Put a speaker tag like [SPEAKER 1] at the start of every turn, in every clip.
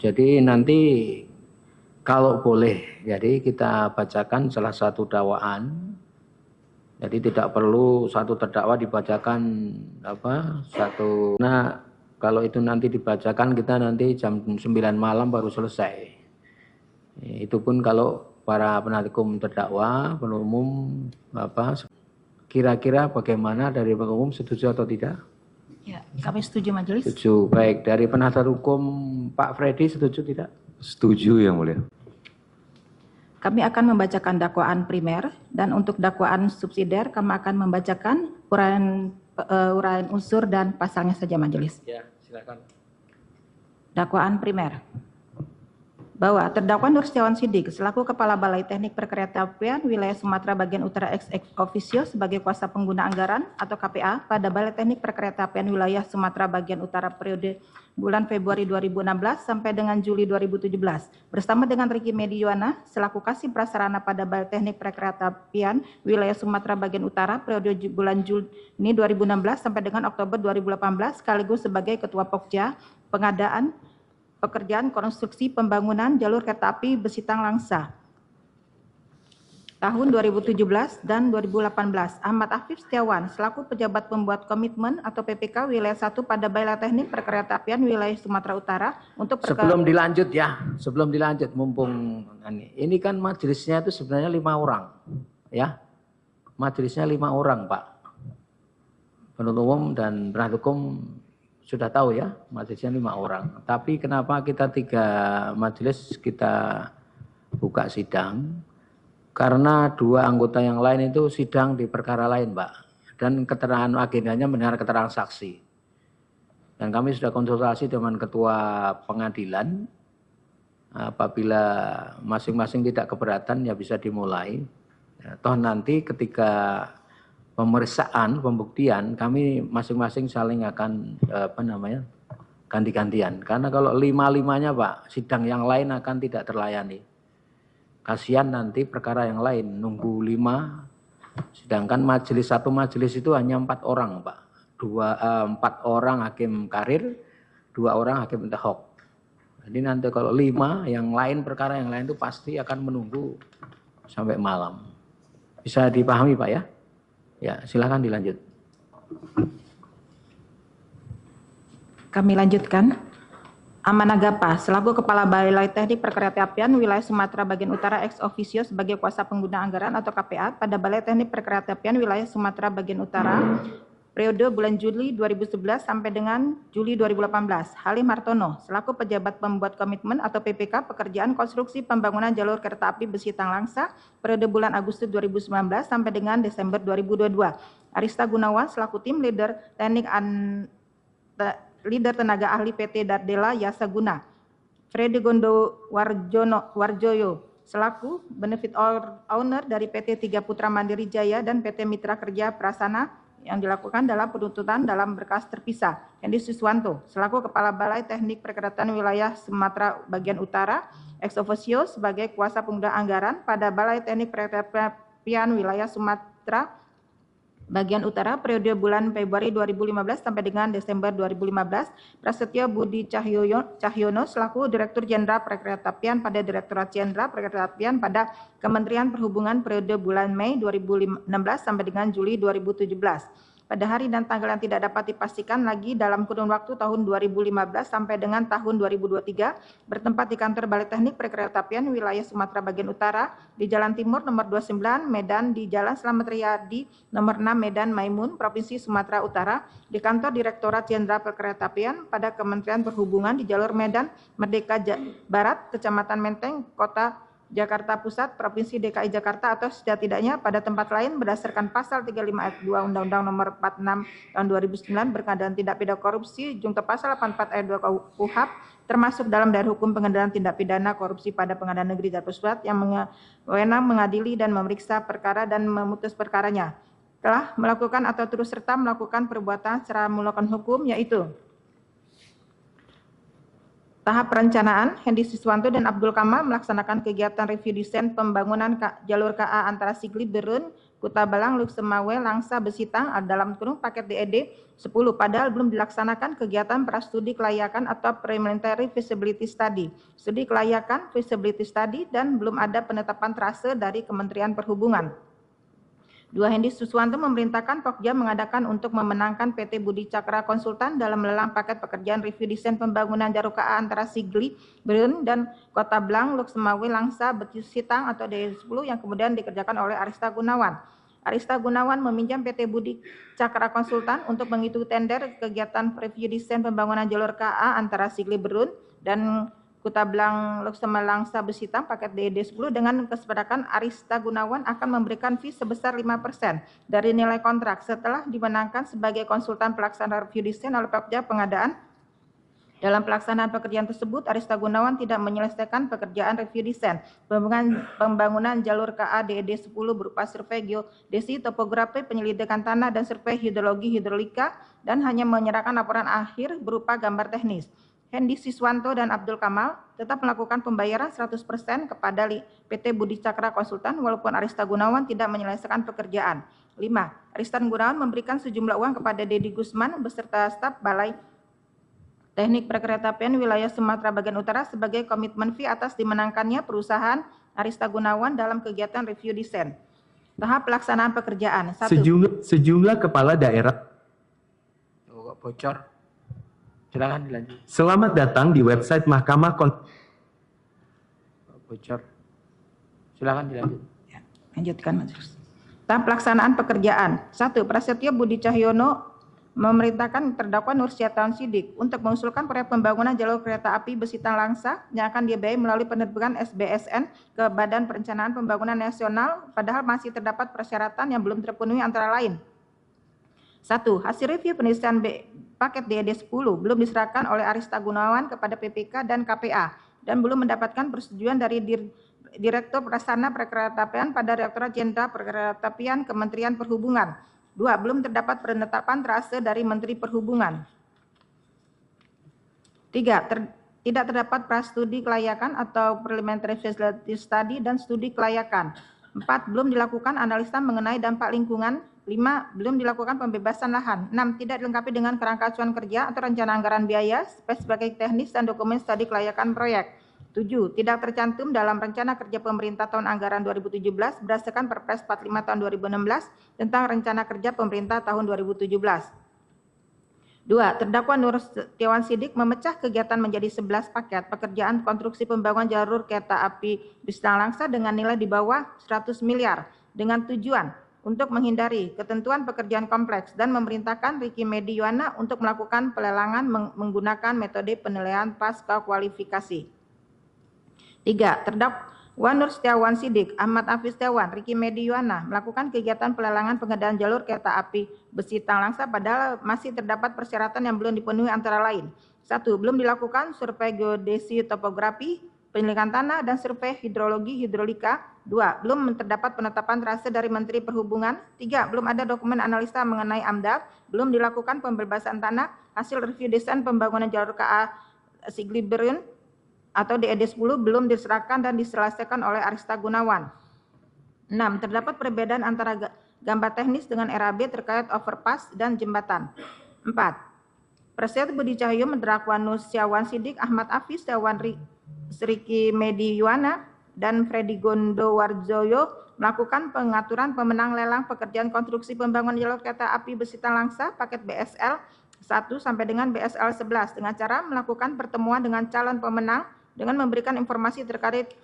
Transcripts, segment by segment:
[SPEAKER 1] Jadi nanti kalau boleh, jadi kita bacakan salah satu dakwaan. Jadi tidak perlu satu terdakwa dibacakan satu. Nah, kalau itu nanti dibacakan kita nanti jam 9 malam baru selesai. Itu pun kalau para penasihat hukum terdakwa, penuntut umum kira-kira bagaimana dari penuntut umum, setuju atau tidak?
[SPEAKER 2] Ya, kami setuju majelis.
[SPEAKER 1] Setuju. Baik, dari penasihat hukum Pak Freddy setuju tidak?
[SPEAKER 3] Setuju Yang Mulia.
[SPEAKER 2] Kami akan membacakan dakwaan primer dan untuk dakwaan subsidiar kami akan membacakan uraian unsur dan pasalnya saja majelis.
[SPEAKER 1] Ya, silakan.
[SPEAKER 2] Dakwaan primer. Bahwa terdakwa Nur Setiawan Sidik selaku Kepala Balai Teknik Perkeretaapian Wilayah Sumatera Bagian Utara ex officio sebagai kuasa pengguna anggaran atau KPA pada Balai Teknik Perkeretaapian Wilayah Sumatera Bagian Utara periode bulan Februari 2016 sampai dengan Juli 2017 bersama dengan Ricky Mediana selaku Kasih Prasarana pada Balai Teknik Perkeretaapian Wilayah Sumatera Bagian Utara periode bulan Juni 2016 sampai dengan Oktober 2018 sekaligus sebagai Ketua Pokja pengadaan pekerjaan konstruksi pembangunan jalur kereta api Besitang Langsa tahun 2017 dan 2018. Ahmad Afif Setiawan selaku pejabat pembuat komitmen atau PPK wilayah 1 pada Balai Teknik Perkeretaapian Wilayah Sumatera Utara untuk
[SPEAKER 1] sebelum dilanjut mumpung ini kan majelisnya itu sebenarnya 5 orang ya. Majelisnya 5 orang, Pak. Penuntut umum dan penasihat hukum sudah tahu ya, majelisnya 5 orang. Tapi kenapa kita 3 majelis kita buka sidang? Karena 2 anggota yang lain itu sidang di perkara lain, Pak. Dan keterangan agendanya mendengar keterangan saksi. Dan kami sudah konsultasi dengan ketua pengadilan. Apabila masing-masing tidak keberatan ya bisa dimulai. Ya, toh nanti ketika pemeriksaan, pembuktian, kami masing-masing saling akan ganti-gantian. Karena kalau 5-5-nya Pak, sidang yang lain akan tidak terlayani. Kasihan nanti perkara yang lain, nunggu 5, sedangkan satu majelis itu hanya 4 orang Pak. 4 orang hakim karir, 2 orang hakim intahok. Jadi nanti kalau 5, yang lain perkara yang lain itu pasti akan menunggu sampai malam. Bisa dipahami Pak ya? Ya, silakan dilanjut.
[SPEAKER 2] Kami lanjutkan. Aman Agapa selaku Kepala Balai Teknik Perkeretaapian Wilayah Sumatera Bagian Utara ex officio sebagai kuasa pengguna anggaran atau KPA pada Balai Teknik Perkeretaapian Wilayah Sumatera Bagian Utara periode bulan Juli 2011 sampai dengan Juli 2018. Halim Hartono selaku pejabat pembuat komitmen atau PPK pekerjaan konstruksi pembangunan jalur kereta api Besitang Langsa periode bulan Agustus 2019 sampai dengan Desember 2022. Arista Gunawan selaku tim leader teknik leader tenaga ahli PT Dardela Yasa Guna. Freddy Gondo Warjoyo selaku benefit owner dari PT Tiga Putra Mandiri Jaya dan PT Mitra Kerja Prasana yang dilakukan dalam penuntutan dalam berkas terpisah. Hendi Siswanto selaku Kepala Balai Teknik Perkeretaapian Wilayah Sumatera Bagian Utara ex officio sebagai kuasa pengguna anggaran pada Balai Teknik Perkeretaapian Wilayah Sumatera Bagian Utara periode bulan Februari 2015 sampai dengan Desember 2015. Prasetyo Budi Cahyono selaku Direktur Jenderal Perkeretaapian pada Direktorat Jenderal Perkeretaapian pada Kementerian Perhubungan periode bulan Mei 2016 sampai dengan Juli 2017. Pada hari dan tanggal yang tidak dapat dipastikan lagi dalam kurun waktu tahun 2015 sampai dengan tahun 2023 bertempat di kantor Balai Teknik Perkeretaapian Wilayah Sumatera Bagian Utara di Jalan Timur nomor 29 Medan, di Jalan Slamet Riyadi nomor 6 Medan Maimun Provinsi Sumatera Utara, di kantor Direktorat Jenderal Perkeretaapian pada Kementerian Perhubungan di jalur Medan Merdeka Barat Kecamatan Menteng Kota Jakarta Pusat, Provinsi DKI Jakarta atau setidaknya pada tempat lain berdasarkan pasal 35 ayat 2 Undang-Undang Nomor 46 Tahun 2009 berkenaan tindak pidana korupsi junto pasal 84 ayat 2 KUHP termasuk dalam daerah hukum pengadilan tindak pidana korupsi pada Pengadilan Negeri Jakarta Pusat yang wewenang mengadili dan memeriksa perkara dan memutus perkaranya telah melakukan atau turut serta melakukan perbuatan secara melakukan hukum yaitu tahap perencanaan, Hendi Siswanto dan Abdul Kamal melaksanakan kegiatan review desain pembangunan jalur KA antara Sigli Berun, Kutabalang, Luksemawe, Langsa, Besitang dalam kurung paket DED 10 padahal belum dilaksanakan kegiatan prastudi kelayakan atau preliminary feasibility study, studi kelayakan, feasibility study, dan belum ada penetapan trase dari Kementerian Perhubungan. 2. Hendi Suswanto memerintahkan Pokja mengadakan untuk memenangkan PT Budi Cakra Konsultan dalam melelang paket pekerjaan review desain pembangunan jalur KA antara Sigli, Berun, dan Kota Blang, Luksemawe, Langsa, Besitang atau DE10 yang kemudian dikerjakan oleh Arista Gunawan. Arista Gunawan meminjam PT Budi Cakra Konsultan untuk mengikuti tender kegiatan review desain pembangunan jalur KA antara Sigli, Berun, dan Kota Blang, Luksemawe, Langsa, Besitang paket DED 10 dengan kesepakatan Arista Gunawan akan memberikan fee sebesar 5% dari nilai kontrak setelah dimenangkan sebagai konsultan pelaksana review desain oleh Pokja pengadaan. Dalam pelaksanaan pekerjaan tersebut, Arista Gunawan tidak menyelesaikan pekerjaan review desain pembangunan jalur KA DED 10 berupa survei geodesi, topografi, penyelidikan tanah, dan survei hidrologi hidrolika, dan hanya menyerahkan laporan akhir berupa gambar teknis. Hendi Siswanto dan Abdul Kamal tetap melakukan pembayaran 100% kepada PT Budi Cakra Konsultan walaupun Arista Gunawan tidak menyelesaikan pekerjaan. 5. Arista Gunawan memberikan sejumlah uang kepada Dedi Gusman beserta staf Balai Teknik Perkeretaapian Wilayah Sumatera Bagian Utara sebagai komitmen fee atas dimenangkannya perusahaan Arista Gunawan dalam kegiatan review desain. Tahap pelaksanaan pekerjaan. 1.
[SPEAKER 3] Sejumlah kepala daerah.
[SPEAKER 1] Oh, bocor. Silakan dilanjut.
[SPEAKER 3] Selamat datang di website Mahkamah
[SPEAKER 1] Bocor. Silakan dilanjut.
[SPEAKER 2] Ya, lanjutkan Majelis. Tahap pelaksanaan pekerjaan. 1. Prasetyo Budi Cahyono memerintahkan terdakwa Nur Syatawan Sidik untuk mengusulkan proyek pembangunan jalur kereta api Besitang Langsa yang akan dibiayai melalui penerbitan SBSN ke Badan Perencanaan Pembangunan Nasional padahal masih terdapat persyaratan yang belum terpenuhi antara lain. 1. Hasil review penulisan paket DED 10 belum diserahkan oleh Arista Gunawan kepada PPK dan KPA dan belum mendapatkan persetujuan dari Direktur Pelaksana Perkeretaapian pada Direktorat Jenderal Perkeretaapian Kementerian Perhubungan. 2. Belum terdapat penetapan trase dari Menteri Perhubungan. 3. Tidak terdapat prastudi kelayakan atau preliminary feasibility study dan studi kelayakan. 4. Belum dilakukan analisa mengenai dampak lingkungan. 5. Belum dilakukan pembebasan lahan. 6. Tidak dilengkapi dengan kerangka acuan kerja atau rencana anggaran biaya, spesifikasi teknis, dan dokumen studi kelayakan proyek. 7. Tidak tercantum dalam rencana kerja pemerintah tahun anggaran 2017 berdasarkan Perpres 45 tahun 2016 tentang rencana kerja pemerintah tahun 2017. 2. Terdakwa Nur Setiawan Sidik memecah kegiatan menjadi 11 paket pekerjaan konstruksi pembangunan jalur kereta api Besitang Langsa dengan nilai di bawah 100 miliar dengan tujuan untuk menghindari ketentuan pekerjaan kompleks dan memerintahkan Ricky Mediwana untuk melakukan pelelangan menggunakan metode penilaian pasca kualifikasi. 3. Terdakwa Nur Setiawan Sidik, Ahmad Hafiz Setiawan, Ricky Mediwana melakukan kegiatan pelelangan pengadaan jalur kereta api Besitang Langsa padahal masih terdapat persyaratan yang belum dipenuhi antara lain. 1. Belum dilakukan survei geodesi topografi, penyelidikan tanah, dan survei hidrologi hidrolika. 2. Belum terdapat penetapan trase dari Menteri Perhubungan. 3. Belum ada dokumen analisa mengenai AMDAL. Belum dilakukan pembebasan tanah. Hasil review desain pembangunan jalur KA Sigli Berun atau DED 10 belum diserahkan dan diselesaikan oleh Arista Gunawan. 6. Terdapat perbedaan antara gambar teknis dengan RAB terkait overpass dan jembatan. 4. Prasetyo Budi Cahyo mendakwa Nur Setiawan Sidik, Ahmad Hafiz Setiawan, Ricky Mediwana, dan Freddy Gondowarjoyo melakukan pengaturan pemenang lelang pekerjaan konstruksi pembangunan jalur kereta api Besitang Langsa paket BSL 1 sampai dengan BSL 11 dengan cara melakukan pertemuan dengan calon pemenang dengan memberikan informasi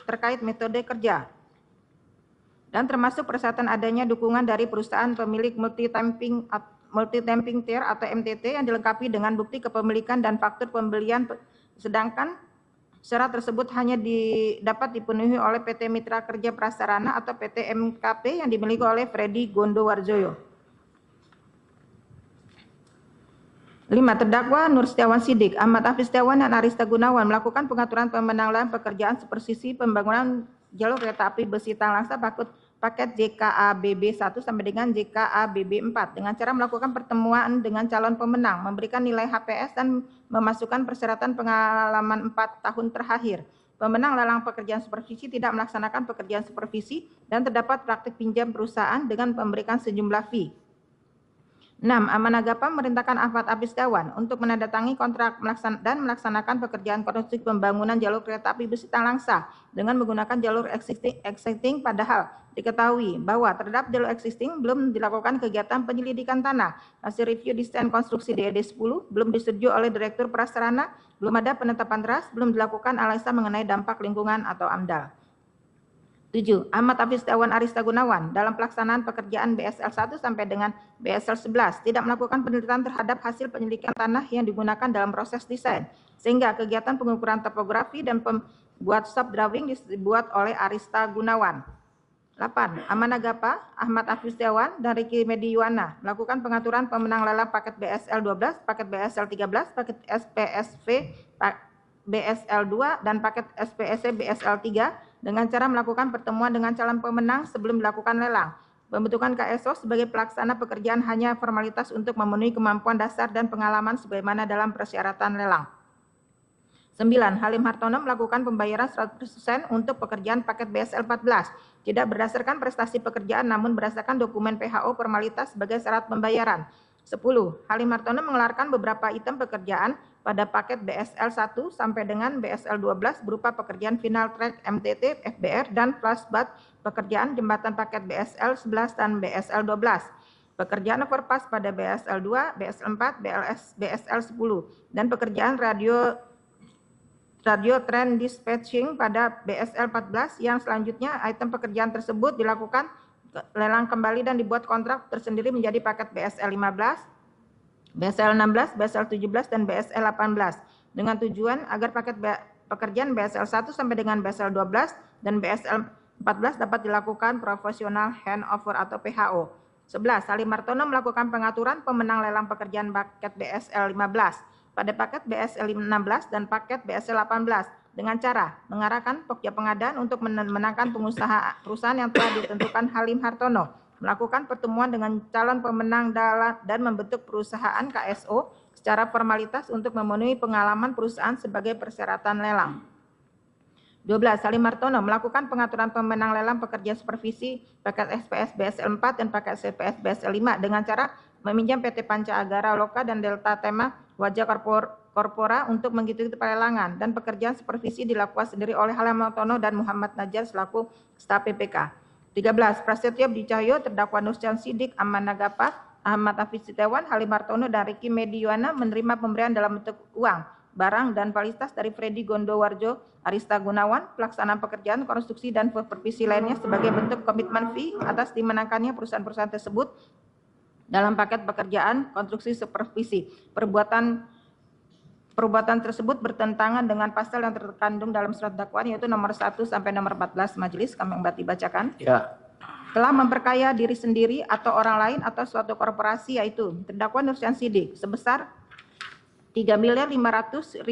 [SPEAKER 2] terkait metode kerja dan termasuk persyaratan adanya dukungan dari perusahaan pemilik multi-tamping tier atau MTT yang dilengkapi dengan bukti kepemilikan dan faktur pembelian, sedangkan syarat tersebut hanya dapat dipenuhi oleh PT Mitra Kerja Prasarana atau PT MKP yang dimiliki oleh Freddy Gondowarjoyo. 5. Terdakwa Nur Setiawan Sidik, Ahmad Hafiz Setiawan, dan Arista Gunawan melakukan pengaturan pemenang lelang pekerjaan supervisi pembangunan jalur kereta api Besitang Langsa paket JKABB 1 sampai dengan JKABB 4 dengan cara melakukan pertemuan dengan calon pemenang, memberikan nilai HPS dan memasukkan persyaratan pengalaman 4 tahun terakhir. pemenang lelang pekerjaan supervisi tidak melaksanakan pekerjaan supervisi dan terdapat praktik pinjam perusahaan dengan memberikan sejumlah fee. 6. Amanah-Gapa memerintahkan Ahmad Hafiz Setiawan untuk menandatangani kontrak dan melaksanakan pekerjaan konstruksi pembangunan jalur kereta api besi Talangsa dengan menggunakan jalur existing padahal diketahui bahwa terhadap jalur existing belum dilakukan kegiatan penyelidikan tanah. Hasil review desain konstruksi DED 10 belum disetujui oleh Direktur Prasarana, belum ada penetapan teras, belum dilakukan analisa mengenai dampak lingkungan atau AMDAL. 7. Ahmad Hafiz Setiawan Arista Gunawan dalam pelaksanaan pekerjaan BSL 1 sampai dengan BSL 11 tidak melakukan penelitian terhadap hasil penyelidikan tanah yang digunakan dalam proses desain, sehingga kegiatan pengukuran topografi dan pembuat sub drawing dibuat oleh Arista Gunawan. 8. Amanah-Gapa Ahmad Hafiz Setiawan dan Ricky Mediwana melakukan pengaturan pemenang lelang paket BSL 12, paket BSL 13, paket SPSV BSL 2 dan paket SPSC BSL 3 dengan cara melakukan pertemuan dengan calon pemenang sebelum dilakukan lelang. Pembentukan KSO sebagai pelaksana pekerjaan hanya formalitas untuk memenuhi kemampuan dasar dan pengalaman sebagaimana dalam persyaratan lelang. 9. Halim Hartono melakukan pembayaran 100% untuk pekerjaan paket BSL 14, tidak berdasarkan prestasi pekerjaan namun berdasarkan dokumen PHO formalitas sebagai syarat pembayaran. 10. Halim Hartono mengeluarkan beberapa item pekerjaan pada paket BSL 1 sampai dengan BSL 12 berupa pekerjaan final track MTT, FBR, dan flashback pekerjaan jembatan paket BSL 11 dan BSL 12. Pekerjaan overpass pada BSL 2, BSL 4, BSL 10, dan pekerjaan radio train dispatching pada BSL 14 yang selanjutnya item pekerjaan tersebut dilakukan lelang kembali dan dibuat kontrak tersendiri menjadi paket BSL 15, BSL 16, BSL 17, dan BSL 18 dengan tujuan agar paket pekerjaan BSL 1 sampai dengan BSL 12 dan BSL 14 dapat dilakukan profesional handover atau PHO. 11. Halim Hartono melakukan pengaturan pemenang lelang pekerjaan paket BSL 15 pada paket BSL 16 dan paket BSL 18 dengan cara mengarahkan pokja pengadaan untuk memenangkan perusahaan yang telah ditentukan Halim Hartono, melakukan pertemuan dengan calon pemenang dan membentuk perusahaan KSO secara formalitas untuk memenuhi pengalaman perusahaan sebagai persyaratan lelang. 12. Halim Hartono melakukan pengaturan pemenang lelang pekerjaan supervisi paket SPS BSL 4 dan paket SPS BSL 5 dengan cara meminjam PT Panca Agara Loka dan Delta Tema Wajah Korpora untuk mengikuti pelelangan dan pekerjaan supervisi dilakukan sendiri oleh Halim Hartono dan Muhammad Najar selaku staf PPK. 13. Prasetyo Budi Cahyo, terdakwa Nursyah Sidik, Amanah-Gapa, Ahmad Hafiz Setiawan, Halim Hartono, dan Ricky Mediwana menerima pemberian dalam bentuk uang, barang, dan fasilitas dari Freddy Gondowarjo, Arista Gunawan, pelaksanaan pekerjaan, konstruksi, dan supervisi lainnya sebagai bentuk komitmen fee atas dimenangkannya perusahaan-perusahaan tersebut dalam paket pekerjaan konstruksi supervisi. Perbuatan tersebut bertentangan dengan pasal yang terkandung dalam surat dakwaan yaitu nomor 1 sampai nomor 14 majelis kami bacakan.
[SPEAKER 1] Ya.
[SPEAKER 2] Telah memperkaya diri sendiri atau orang lain atau suatu korporasi yaitu terdakwa Nursyah Sidik sebesar Rp3.500.000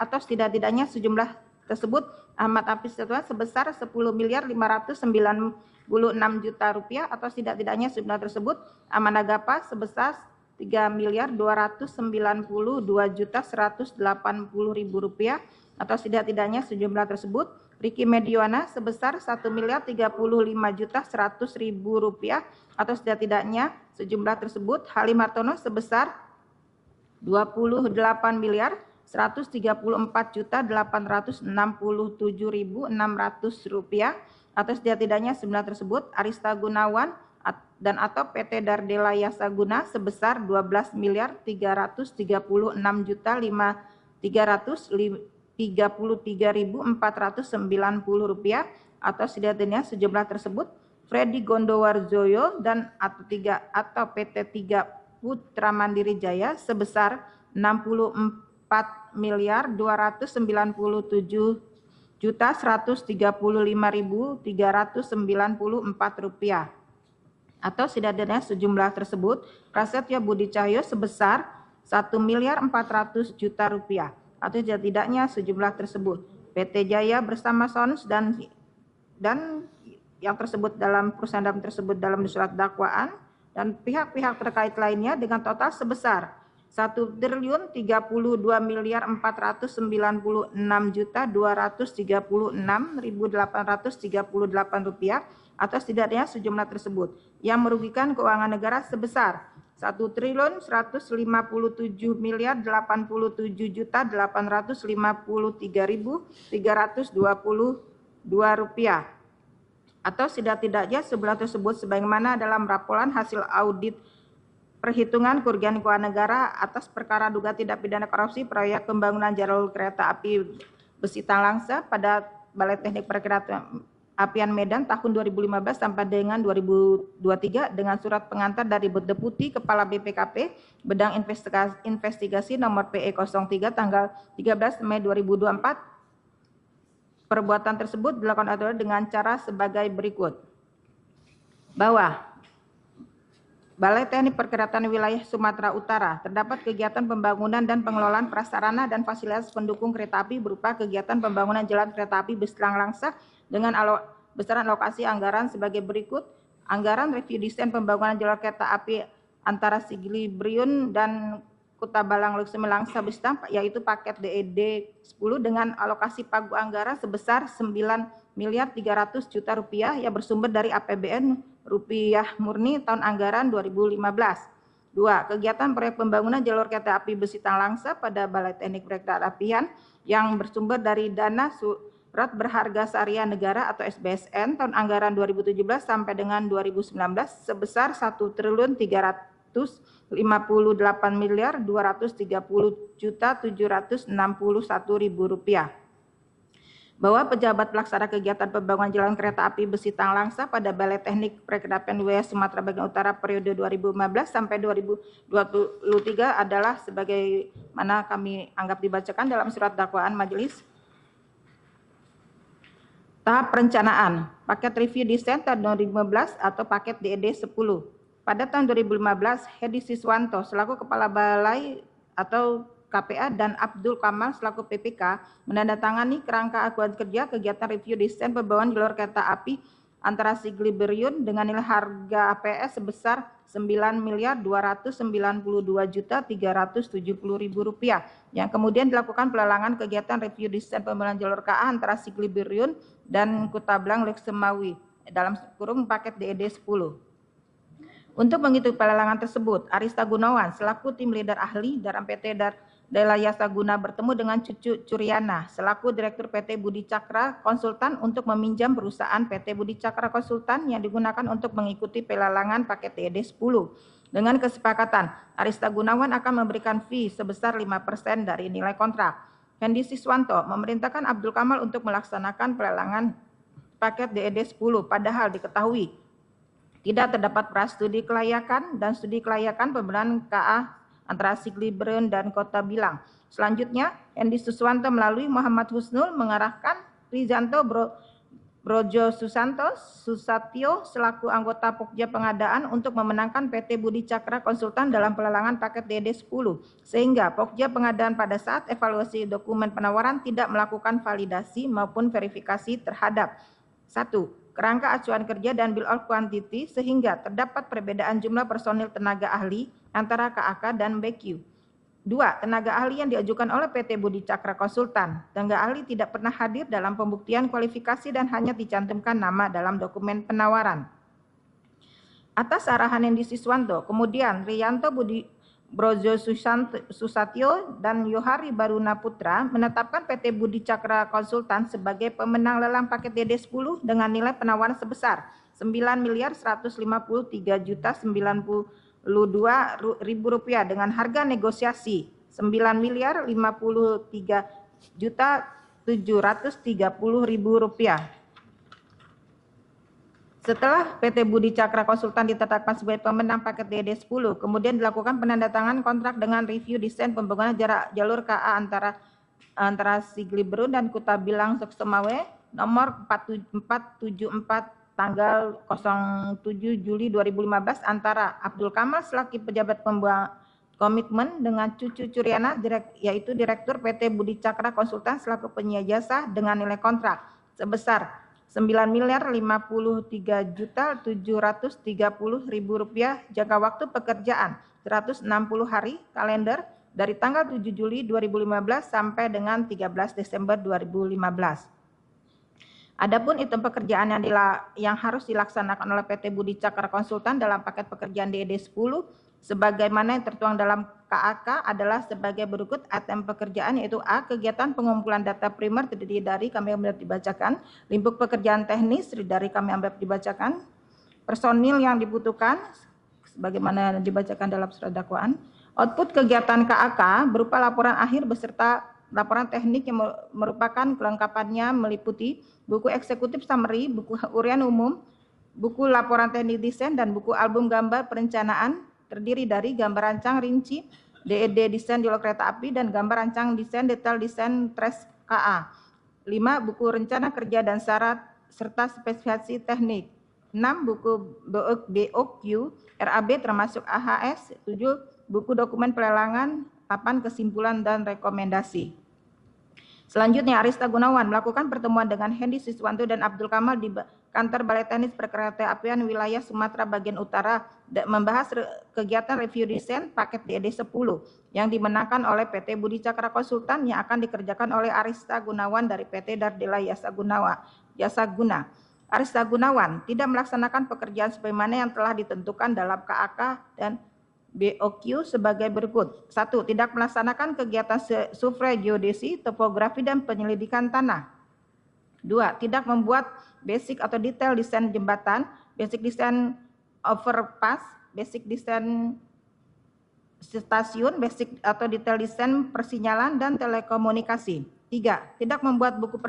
[SPEAKER 2] atau setidak-tidaknya sejumlah tersebut Ahmad Hafiz Setiawan sebesar Rp10.596.000 atau setidak-tidaknya sejumlah tersebut Amanah-Gapa sebesar Rp3.292.180.000 atau setidak-tidaknya sejumlah tersebut Ricky Mediwana sebesar Rp1.035.100.000 atau setidak-tidaknya sejumlah tersebut Halim Hartono sebesar Rp28.134.867.600 atau setidak-tidaknya sejumlah tersebut Arista Gunawan dan atau PT Dardela Yasa Guna sebesar Rp12.336.490 atau setidak-tidaknya sejumlah tersebut Freddy Gondowarjoyo dan atau PT 3 Putra Mandiri Jaya sebesar Rp64.295.394 atau setidak-tidaknya sejumlah tersebut Prasetyo Budi Cahyo sebesar Rp1.400.000 atau setidak-tidaknya sejumlah tersebut PT Jaya bersama Sons dan yang tersebut dalam perusahaan tersebut dalam surat dakwaan dan pihak-pihak terkait lainnya dengan total sebesar Rp1.326.496.236.838 atau setidaknya sejumlah tersebut yang merugikan keuangan negara sebesar Rp1.357.853.322 atau setidak-tidaknya sebulan tersebut sebagaimana dalam laporan hasil audit perhitungan kerugian keuangan negara atas perkara dugaan tindak pidana korupsi proyek pembangunan jalur kereta api besi Talangsa pada Balai Teknik Perkereta Apian Medan tahun 2015 sampai dengan 2023 dengan surat pengantar dari Deputi Kepala BPKP Bidang Investigasi nomor PE03 tanggal 13 Mei 2024. Perbuatan tersebut dilakukan dengan cara sebagai berikut. Bahwa Balai Teknik Perkereta Wilayah Sumatera Utara terdapat kegiatan pembangunan dan pengelolaan prasarana dan fasilitas pendukung kereta api berupa kegiatan pembangunan jalan kereta api bus Langsa dengan besaran alokasi anggaran sebagai berikut. Anggaran review desain pembangunan jalur kereta api antara Sigli Briun dan Kota Balang Luxemi Langsa Bestang, yaitu paket DED 10 dengan alokasi pagu anggaran sebesar Rp9.300 miliar yang bersumber dari APBN rupiah murni tahun anggaran 2015. 2. Kegiatan proyek pembangunan jalur kereta api besi Langsa pada Balai Teknik Perkereta Apian yang bersumber dari dana surat berharga syariah negara atau SBSN tahun anggaran 2017 sampai dengan 2019 sebesar Rp1.358.230.761.000. Bahwa pejabat pelaksana kegiatan pembangunan jalan kereta api besi Langsa pada Balai Teknik Perkereta Apian Wilayah Sumatera Bagian Utara periode 2015 sampai 2023 adalah sebagaimana kami anggap dibacakan dalam surat dakwaan majelis. Tahap perencanaan, paket review desain tahun 2015 atau paket DED 10. Pada tahun 2015, Hedi Siswanto selaku Kepala Balai atau KPA dan Abdul Kamal selaku PPK menandatangani kerangka acuan kerja kegiatan review desain pembangunan jalur kereta api antara Sigli Briun dengan nilai harga APS sebesar Rp9.292.370.000 yang kemudian dilakukan pelelangan kegiatan review desain pembangunan jalur KA antara Sigli Briun dan Kota Balang Luxemawi dalam kurung paket DED 10. Untuk mengikuti pelelangan tersebut, Arista Gunawan selaku tim leader ahli dalam PT Dela Yasa Guna bertemu dengan Cucu Curiana selaku Direktur PT Budi Cakra Konsultan untuk meminjam perusahaan PT Budi Cakra Konsultan yang digunakan untuk mengikuti pelelangan paket DED 10. Dengan kesepakatan, Arista Gunawan akan memberikan fee sebesar 5% dari nilai kontrak. Hendi Siswanto memerintahkan Abdul Kamal untuk melaksanakan pelelangan paket DED 10 padahal diketahui tidak terdapat prastudi kelayakan dan studi kelayakan pembangunan KA antara Sigli Briun dan Kota Bilang. Selanjutnya, Hendi Siswanto melalui Muhammad Husnul mengarahkan Rizanto Brojo Susatyo selaku anggota Pokja Pengadaan untuk memenangkan PT Budi Cakra Konsultan dalam pelelangan paket DED 10, sehingga Pokja Pengadaan pada saat evaluasi dokumen penawaran tidak melakukan validasi maupun verifikasi terhadap 1. Kerangka acuan kerja dan bill of quantity sehingga terdapat perbedaan jumlah personil tenaga ahli antara KAK dan BQ. 2. Tenaga ahli yang diajukan oleh PT Budi Cakra Konsultan. Tenaga ahli tidak pernah hadir dalam pembuktian kualifikasi dan hanya dicantumkan nama dalam dokumen penawaran. Atas arahan Hendi Siswanto, kemudian Rianto Brojo Susatyo dan Yohari Baruna Putra menetapkan PT Budi Cakra Konsultan sebagai pemenang lelang paket DED 10 dengan nilai penawaran sebesar Rp9.150.092.000 dengan harga negosiasi Rp9.053.730.000. Setelah PT Budi Cakra Konsultan ditetapkan sebagai pemenang paket DED 10, kemudian dilakukan penandatangan kontrak dengan review desain pembangunan jalur KA antara Sigli Briun dan Kota Bilang Luxemawi nomor 474 tanggal 07 Juli 2015 antara Abdul Kamal selaku pejabat komitmen dengan Cucu Curiana yaitu Direktur PT Budi Cakra Konsultan selaku penyedia jasa dengan nilai kontrak sebesar Rp9.053.730.000 jangka waktu pekerjaan 160 hari kalender dari tanggal 7 Juli 2015 sampai dengan 13 Desember 2015. Adapun item pekerjaan yang harus dilaksanakan oleh PT Budi Cakra Konsultan dalam paket pekerjaan DED 10 sebagaimana yang tertuang dalam KAK adalah sebagai berikut. Item pekerjaan yaitu A. Kegiatan pengumpulan data primer terdiri dari kami ambil dibacakan. Limbuk pekerjaan teknis dari kami ambil dibacakan. Personil yang dibutuhkan sebagaimana dibacakan dalam surat dakwaan. Output kegiatan KAK berupa laporan akhir beserta laporan teknik yang merupakan kelengkapannya meliputi buku eksekutif summary, buku urian umum, buku laporan teknik desain, dan buku album gambar perencanaan terdiri dari gambar rancang rinci DED desain jalur kereta api dan gambar rancang desain detail desain trace KA. 5. Buku rencana kerja dan syarat serta spesifikasi teknik. 6. Buku BOQ RAB termasuk AHS. 7. Buku dokumen pelelangan. 8. Kesimpulan dan rekomendasi. Selanjutnya, Arista Gunawan melakukan pertemuan dengan Hendy Siswanto dan Abdul Kamal di kantor Balai Teknis Perkeretaapian wilayah Sumatera bagian Utara membahas kegiatan review desain paket DED 10 yang dimenangkan oleh PT Budi Cakra Konsultan yang akan dikerjakan oleh Arista Gunawan dari PT Dardela Yasa Guna. Arista Gunawan tidak melaksanakan pekerjaan sebagaimana yang telah ditentukan dalam KAK dan BOQ sebagai berikut. 1. Tidak melaksanakan kegiatan survei geodesi, topografi, dan penyelidikan tanah. 2. Tidak membuat basic atau detail desain jembatan, basic desain overpass, basic desain stasiun, basic atau detail desain persinyalan dan telekomunikasi. 3. Tidak membuat buku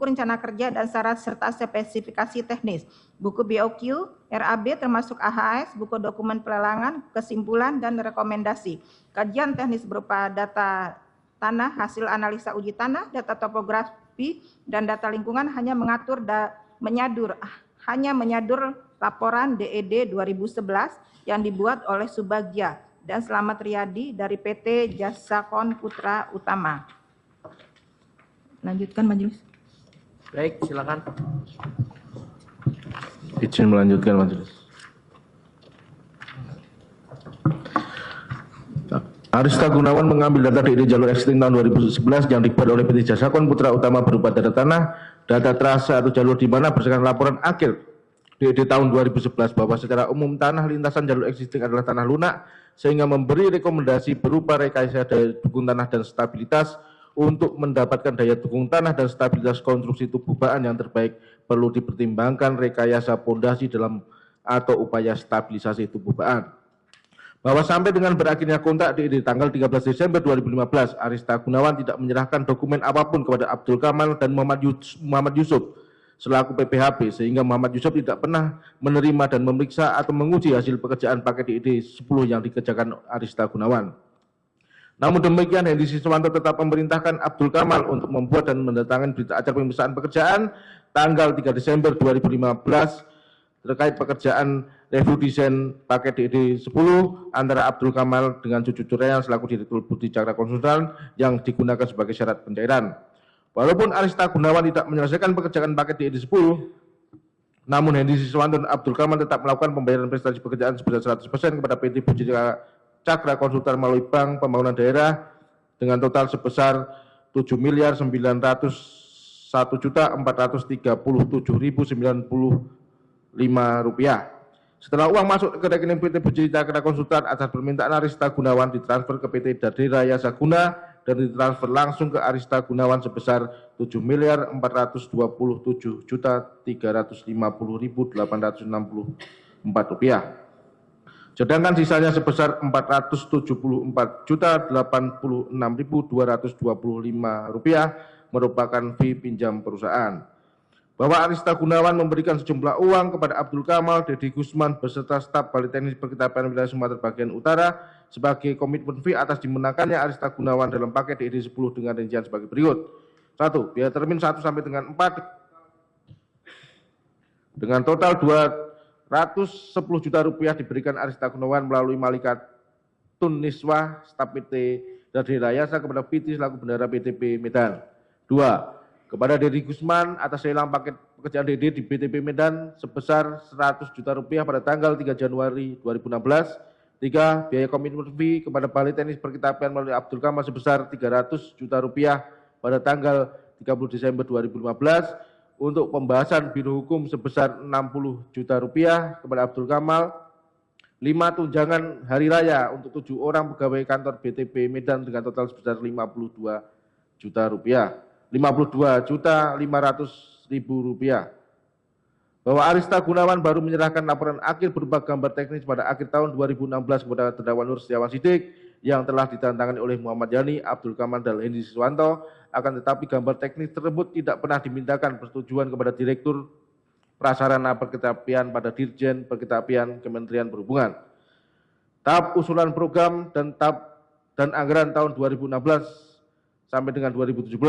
[SPEAKER 2] rencana kerja dan syarat serta spesifikasi teknis, buku BOQ, RAB termasuk AHS, buku dokumen pelelangan, kesimpulan dan rekomendasi. Kajian teknis berupa data tanah, hasil analisa uji tanah, data topografi dan data lingkungan hanya menyadur laporan DED 2011 yang dibuat oleh Subagja dan Slamet Riyadi dari PT Jasakon Putra Utama. Lanjutkan majelis.
[SPEAKER 1] Baik, silakan.
[SPEAKER 4] Izin melanjutkan majelis. Arista Gunawan mengambil data DED jalur existing tahun 2011 yang dibuat oleh PT Jasakon Putra Utama berupa data tanah, data trase atau jalur di mana berdasarkan laporan akhir DED tahun 2011 bahwa secara umum tanah lintasan jalur existing adalah tanah lunak sehingga memberi rekomendasi berupa rekayasa daya dukung tanah dan stabilitas. Untuk mendapatkan daya dukung tanah dan stabilitas konstruksi tubuh baan yang terbaik perlu dipertimbangkan rekayasa pondasi dalam atau upaya stabilisasi tubuh baan. Bahwa sampai dengan berakhirnya kontrak di tanggal 13 Desember 2015, Arista Gunawan tidak menyerahkan dokumen apapun kepada Abdul Kamal dan Muhammad Yusuf selaku PPHP sehingga Muhammad Yusuf tidak pernah menerima dan memeriksa atau menguji hasil pekerjaan paket DED 10 yang dikerjakan Arista Gunawan. Namun demikian, Hendy Siswanto tetap memerintahkan Abdul Kamal untuk membuat dan mendatangkan berita acara pemeriksaan pekerjaan tanggal 3 Desember 2015 terkait pekerjaan review desain paket DED 10 antara Abdul Kamal dengan Cucu Curayan selaku Direktur Budi Cakra Konsultan yang digunakan sebagai syarat pencairan. Walaupun Arista Gunawan tidak menyelesaikan pekerjaan paket DED 10, namun Hendy Siswanto dan Abdul Kamal tetap melakukan pembayaran prestasi pekerjaan sebesar 100% kepada PT Budi Cakra Konsultan melalui Bank Pembangunan Daerah dengan total sebesar Rp7.901.437.095. Setelah uang masuk ke rekening PT Budi Cakra Konsultan atas permintaan Arista Gunawan ditransfer ke PT Dardela Yasa Guna dan ditransfer langsung ke Arista Gunawan sebesar Rp7.452.350.864. Sedangkan sisanya sebesar Rp474.086.225 merupakan fee pinjam perusahaan. Bahwa Arista Gunawan memberikan sejumlah uang kepada Abdul Kamal, Deddy Gusman beserta staf Balai Teknis Perkeretaapian wilayah Sumatera bagian Utara sebagai komitmen fee atas dimenangkannya Arista Gunawan dalam paket DED 10 dengan rincian sebagai berikut. 1. Biaya termin 1 sampai dengan 4 dengan total 210 juta rupiah diberikan Arista Gunawan melalui Malika Tuniswa staf PT Dardela Yasa kepada PT selaku bendahara PTP Medan. 2. Kepada Deddy Gusman atas lelang paket pekerjaan DED di PTP Medan sebesar 100 juta rupiah pada tanggal 3 Januari 2016 3. Biaya komitmen fee kepada Balai Teknis Perkereta-apian melalui Abdul Kamal sebesar Rp300 juta pada tanggal 30 Desember 2015 untuk pembahasan biro hukum sebesar Rp60 juta kepada Abdul Kamal. 5. Tunjangan hari raya untuk 7 orang pegawai kantor BTP Medan dengan total sebesar Rp52 juta. Rp52.500.000. Bahwa Arista Gunawan baru menyerahkan laporan akhir berupa gambar teknis pada akhir tahun 2016 kepada terdakwa Nur Setiawan Sidik yang telah ditandatangani oleh Muhammad Yani, Abdul Kamal, dan Hendy Siswanto. Akan tetapi gambar teknis tersebut tidak pernah dimintakan persetujuan kepada Direktur Prasarana Perkereta-apian pada Dirjen Perkereta-apian Kementerian Perhubungan. Tahap usulan program dan anggaran tahun 2016 sampai dengan 2017.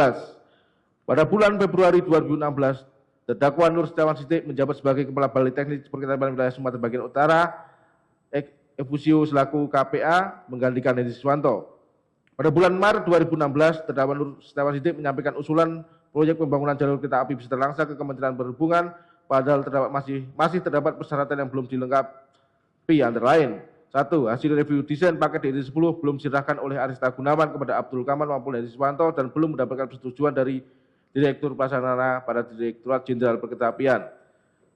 [SPEAKER 4] Pada bulan Februari 2016, terdakwa Nur Setiawan Sidik menjabat sebagai Kepala Balai Teknis Perkereta-apian Wilayah Sumatera Bagian Utara, Efusio selaku KPA, menggantikan Hendy Siswanto. Pada bulan Maret 2016, terdakwa Nur Setiawan Sidik menyampaikan usulan proyek pembangunan jalur kereta api Bisita Langsa ke Kementerian Perhubungan, padahal masih terdapat persyaratan yang belum dilengkapi, antara lain: 1. Hasil review desain paket DD 10 belum diserahkan oleh Arista Gunawan kepada Abdul Kamal maupun Hendy Siswanto dan belum mendapatkan persetujuan dari Direktur Prasarana pada Direktorat Jenderal Perkereta-apian.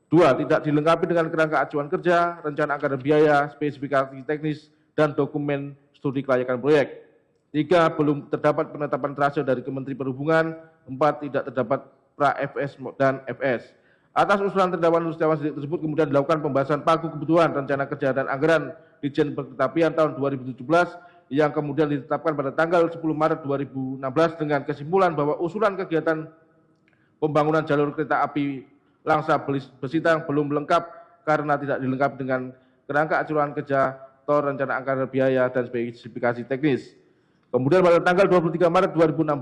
[SPEAKER 4] 2. Tidak dilengkapi dengan kerangka acuan kerja, rencana anggaran biaya, spesifikasi teknis, dan dokumen studi kelayakan proyek. 3. Belum terdapat penetapan trase dari Kementerian Perhubungan. 4. Tidak terdapat pra-FS dan FS. Atas usulan terdakwa Nur Setiawan Sidik tersebut kemudian dilakukan pembahasan pagu kebutuhan rencana kerja dan anggaran Ditjen Perkereta-apian tahun 2017 yang kemudian ditetapkan pada tanggal 10 Maret 2016 dengan kesimpulan bahwa usulan kegiatan pembangunan jalur kereta api Langsa Besita yang belum lengkap karena tidak dilengkapi dengan kerangka acuan kerja atau rencana anggaran biaya dan spesifikasi teknis. Kemudian pada tanggal 23 Maret 2016,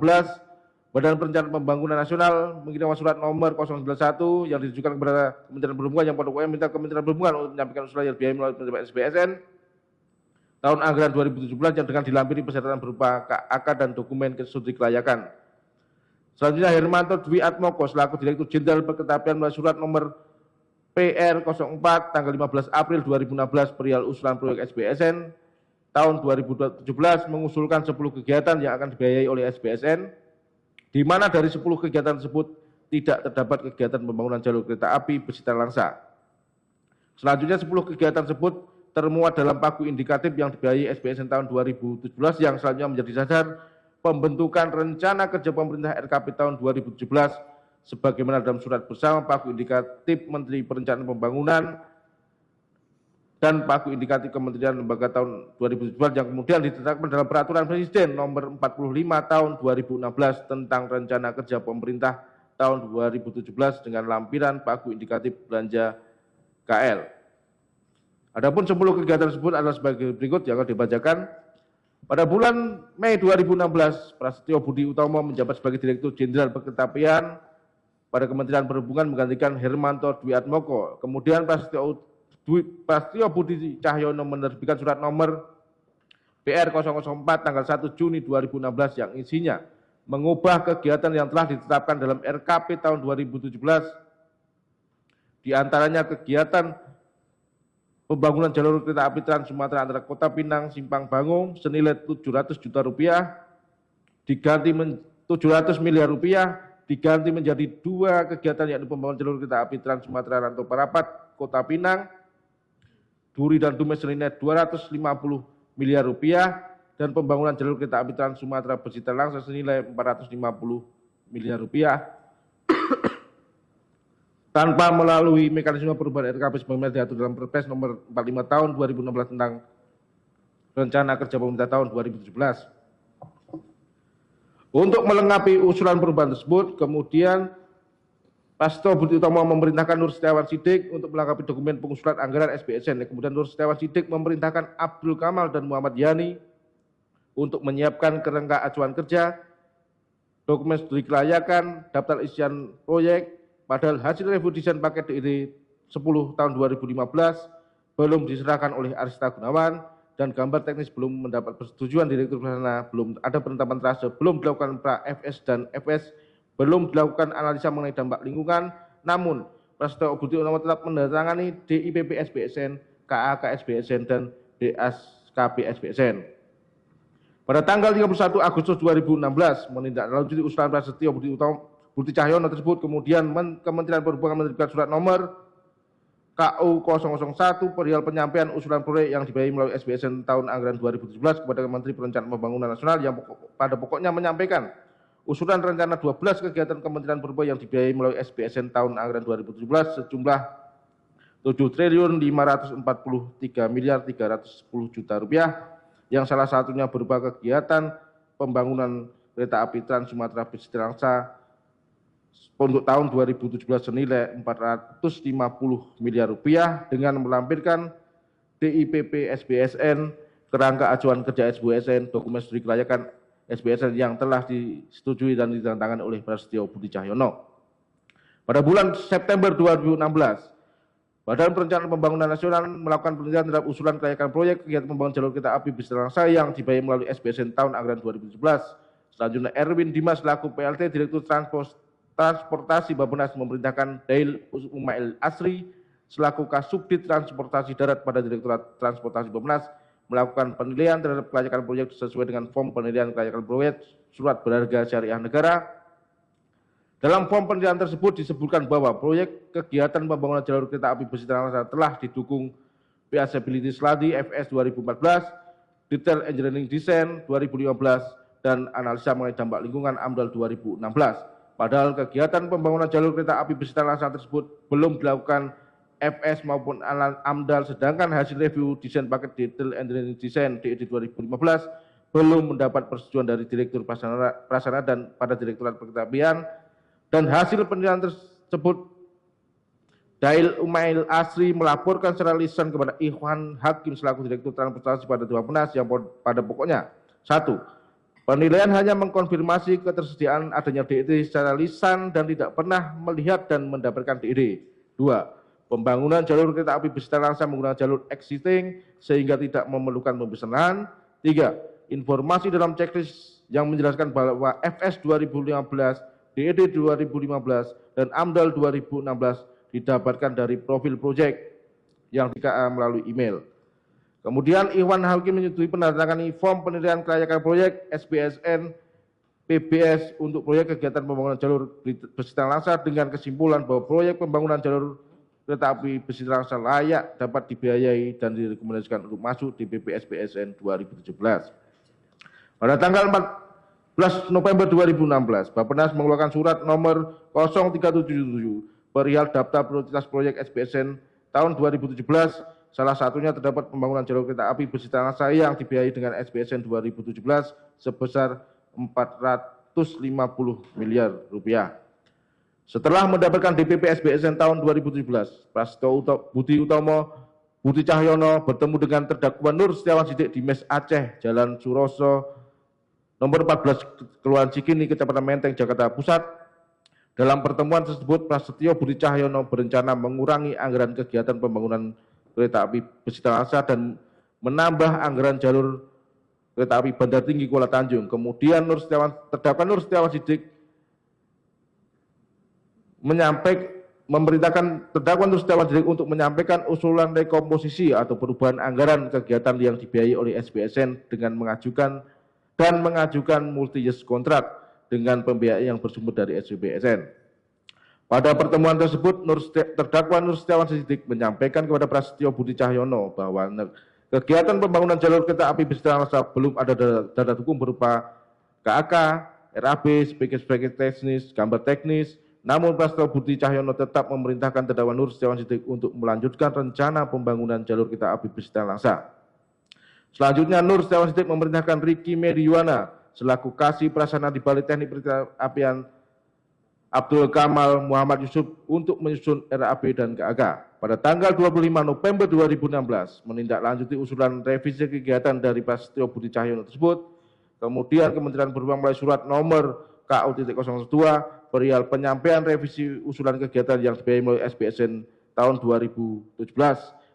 [SPEAKER 4] Badan Perencanaan Pembangunan Nasional mengirim surat nomor 091 yang ditujukan kepada Kementerian Perhubungan yang pada minta Kementerian Perhubungan untuk menyampaikan usulan biaya melalui penerimaan SBSN tahun anggaran 2017 yang dengan dilampiri persyaratan berupa KAK dan dokumen studi kelayakan. Selanjutnya Hermanto Dwi Atmoko selaku Direktur Jenderal Perkereta-apian melalui surat nomor PR04 tanggal 15 April 2016 perihal usulan proyek SBSN tahun 2017 mengusulkan 10 kegiatan yang akan dibiayai oleh SBSN, di mana dari 10 kegiatan tersebut tidak terdapat kegiatan pembangunan jalur kereta api Besita Langsa. Selanjutnya 10 kegiatan tersebut termuat dalam pagu indikatif yang dibiayai SBSN tahun 2017 yang selanjutnya menjadi dasar pembentukan rencana kerja pemerintah RKP tahun 2017 sebagaimana dalam surat bersama pagu indikatif Menteri Perencanaan Pembangunan dan pagu indikatif Kementerian Lembaga tahun 2017 yang kemudian ditetapkan dalam Peraturan Presiden nomor 45 tahun 2016 tentang rencana kerja pemerintah tahun 2017 dengan lampiran pagu indikatif belanja KL. Adapun 10 kegiatan tersebut adalah sebagai berikut yang akan dibacakan. Pada bulan Mei 2016, Prasetyo Budi Utomo menjabat sebagai Direktur Jenderal Perkereta-apian pada Kementerian Perhubungan menggantikan Hermanto Dwi Atmoko. Kemudian Prasetyo Budi Cahyono menerbitkan surat nomor PR004 tanggal 1 Juni 2016 yang isinya mengubah kegiatan yang telah ditetapkan dalam RKP tahun 2017, diantaranya kegiatan pembangunan jalur kereta api Trans Sumatera antara Kota Pinang Simpang Bangung senilai Rp700 juta diganti 700 miliar rupiah diganti menjadi 2 kegiatan yakni pembangunan jalur kereta api Trans Sumatera Rantau Parapat Kota Pinang Duri dan Dumes senilai Rp250 miliar dan pembangunan jalur kereta api Trans Sumatera Besita Langsa senilai Rp450 miliar tanpa melalui mekanisme perubahan RKP sebagaimana diatur dalam Perpres nomor 45 tahun 2016 tentang rencana kerja pemerintah tahun 2017. Untuk melengkapi usulan perubahan tersebut, kemudian Prasetyo Budi Utomo memerintahkan Nur Setiawan Sidik untuk melengkapi dokumen pengusulan anggaran SBSN. Kemudian Nur Setiawan Sidik memerintahkan Abdul Kamal dan Muhammad Yani untuk menyiapkan kerangka acuan kerja, dokumen studi kelayakan, daftar isian proyek. Padahal hasil review desain paket DID 10 tahun 2015 belum diserahkan oleh Arista Gunawan dan gambar teknis belum mendapat persetujuan Direktur Pelaksana, belum ada penetapan trase, belum dilakukan pra-FS dan FS, belum dilakukan analisa mengenai dampak lingkungan. Namun, Prasetyo Budi Utomo tetap menandatangani DIPP SBSN, KAK SBSN, dan DSKP SBSN. Pada tanggal 31 Agustus 2016 menindaklanjuti usulan Prasetyo Budi Cahyono tersebut, kemudian Kementerian Perhubungan menerbitkan surat nomor KU 001 perihal penyampaian usulan proyek yang dibiayai melalui SBSN tahun anggaran 2017 kepada Menteri Perencanaan Pembangunan Nasional yang pada pokoknya menyampaikan usulan rencana 12 kegiatan Kementerian Perhubungan yang dibiayai melalui SBSN tahun anggaran 2017 sejumlah 7.543.310 juta rupiah, yang salah satunya berupa kegiatan pembangunan kereta api Trans Sumatera bis Trangsa untuk tahun 2017 senilai 450 miliar rupiah dengan melampirkan DIPP SBSN, kerangka acuan kerja SBSN, dokumen studi kelayakan SBSN yang telah disetujui dan ditandatangani oleh Prasetyo Budi Cahyono. Pada bulan September 2016, Badan Perencanaan Pembangunan Nasional melakukan penelitian terhadap usulan kelayakan proyek kegiatan pembangunan jalur kereta api bis Trangsa yang dibiayai melalui SBSN tahun anggaran 2017. Selanjutnya Erwin Dimas selaku PLT Direktur Transportasi Bappenas memerintahkan Dail Umail Asri selaku Kasubdit Transportasi Darat pada Direktorat Transportasi Bappenas melakukan penilaian terhadap kelayakan proyek sesuai dengan form penilaian kelayakan proyek surat berharga syariah negara. Dalam form penilaian tersebut disebutkan bahwa proyek kegiatan pembangunan jalur kereta api besi Trangsa telah didukung Feasibility Study FS 2014, Detail Engineering Design 2015, dan analisa mengenai dampak lingkungan AMDAL 2016. Padahal kegiatan pembangunan jalur kereta api besi Trangsa tersebut belum dilakukan FS maupun AMDAL, sedangkan hasil review desain paket Detail Engineering Design DED 2015 belum mendapat persetujuan dari Direktur Prasarana dan pada Direktorat Perkeretaapian. Dan hasil penilaian tersebut, Dail Umail Asri melaporkan secara lisan kepada Ikhwan Hakim selaku Direktur Transportasi pada Bappenas yang pada pokoknya 1. Penilaian hanya mengkonfirmasi ketersediaan adanya DED secara lisan dan tidak pernah melihat dan mendapatkan DED. 2. Pembangunan jalur kereta api besi Trangsa menggunakan jalur existing sehingga tidak memerlukan pembesaran. 3. Informasi dalam checklist yang menjelaskan bahwa FS 2015, DED 2015, dan AMDAL 2016 didapatkan dari profil proyek yang di-KA melalui email. Kemudian Ikhwan Hakim menyetujui penandatangani form penilaian kelayakan proyek SBSN PBS untuk proyek kegiatan pembangunan jalur besi Trangsa dengan kesimpulan bahwa proyek pembangunan jalur kereta api besi Trangsa layak dapat dibiayai dan direkomendasikan untuk masuk di DPP SBSN 2017. Pada tanggal 14 November 2016, Bappenas mengeluarkan surat nomor 0377 perihal daftar prioritas proyek SBSN tahun 2017, salah satunya terdapat pembangunan jalur kereta api besi Trangsa yang dibiayai dengan SBSN 2017 sebesar 450 miliar rupiah. Setelah mendapatkan DPP SBSN tahun 2017, Prasetyo Budi Cahyono bertemu dengan terdakwa Nur Setiawan Sidik di Mes Aceh, Jalan Suroso, nomor 14, Kelurahan Cikini, Kecamatan Menteng, Jakarta Pusat. Dalam pertemuan tersebut, Prasetyo Budi Cahyono berencana mengurangi anggaran kegiatan pembangunan kereta api besi Trangsa dan menambah anggaran jalur kereta api Bandar Tinggi Kuala Tanjung. Kemudian terdakwa Nur Setiawan Sidik memerintahkan terdakwa Nur Setiawan Sidik untuk menyampaikan usulan rekomposisi atau perubahan anggaran kegiatan yang dibiayai oleh SBSN dengan mengajukan multi-years kontrak dengan pembiayaan yang bersumber dari SBSN. Pada pertemuan tersebut, terdakwa Nur Setiawan Sidik menyampaikan kepada Prasetyo Budi Cahyono bahwa kegiatan pembangunan jalur kereta api besi Trangsa belum ada data hukum berupa KAK, RAB, spek teknis, gambar teknis. Namun Prasetyo Budi Cahyono tetap memerintahkan terdakwa Nur Setiawan Sidik untuk melanjutkan rencana pembangunan jalur kereta api besi Trangsa. Selanjutnya, Nur Setiawan Sidik memerintahkan Ricky Mediwana selaku Kasih Prasarana di Balai Teknik Perkeretaapian Abdul Kamal Muhammad Yusuf untuk menyusun RAB dan KAK. Pada tanggal 25 November 2016, menindaklanjuti usulan revisi kegiatan dari Prasetyo Budi Cahyono tersebut. Kemudian Kementerian Perhubungan melalui surat nomor KU.02 perihal penyampaian revisi usulan kegiatan yang dibiayai melalui SBSN tahun 2017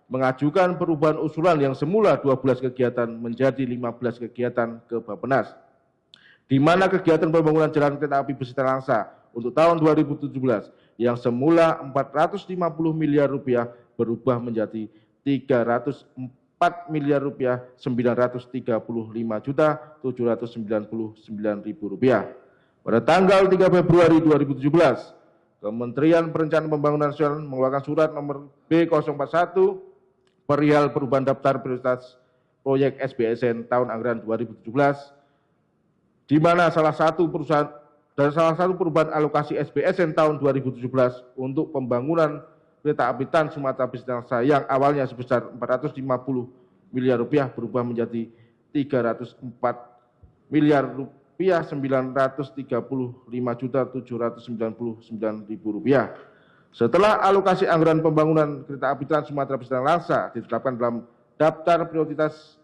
[SPEAKER 4] mengajukan perubahan usulan yang semula 12 kegiatan menjadi 15 kegiatan ke Bappenas, di mana kegiatan pembangunan jalan kereta api besi Trangsa untuk tahun 2017 yang semula 450 miliar rupiah berubah menjadi 350 Rp4.935.799.000. Pada tanggal 3 Februari 2017, Kementerian Perencanaan Pembangunan Nasional mengeluarkan surat nomor B041 perihal perubahan daftar prioritas proyek SBSN tahun anggaran 2017, di mana salah satu perubahan alokasi SBSN tahun 2017 untuk pembangunan kereta api Trans Sumatera Bis dan Langsa yang awalnya sebesar Rp450 miliar berubah menjadi Rp304.935.799.000. Setelah alokasi anggaran pembangunan kereta api Trans Sumatera Bis dan Langsa ditetapkan dalam daftar prioritas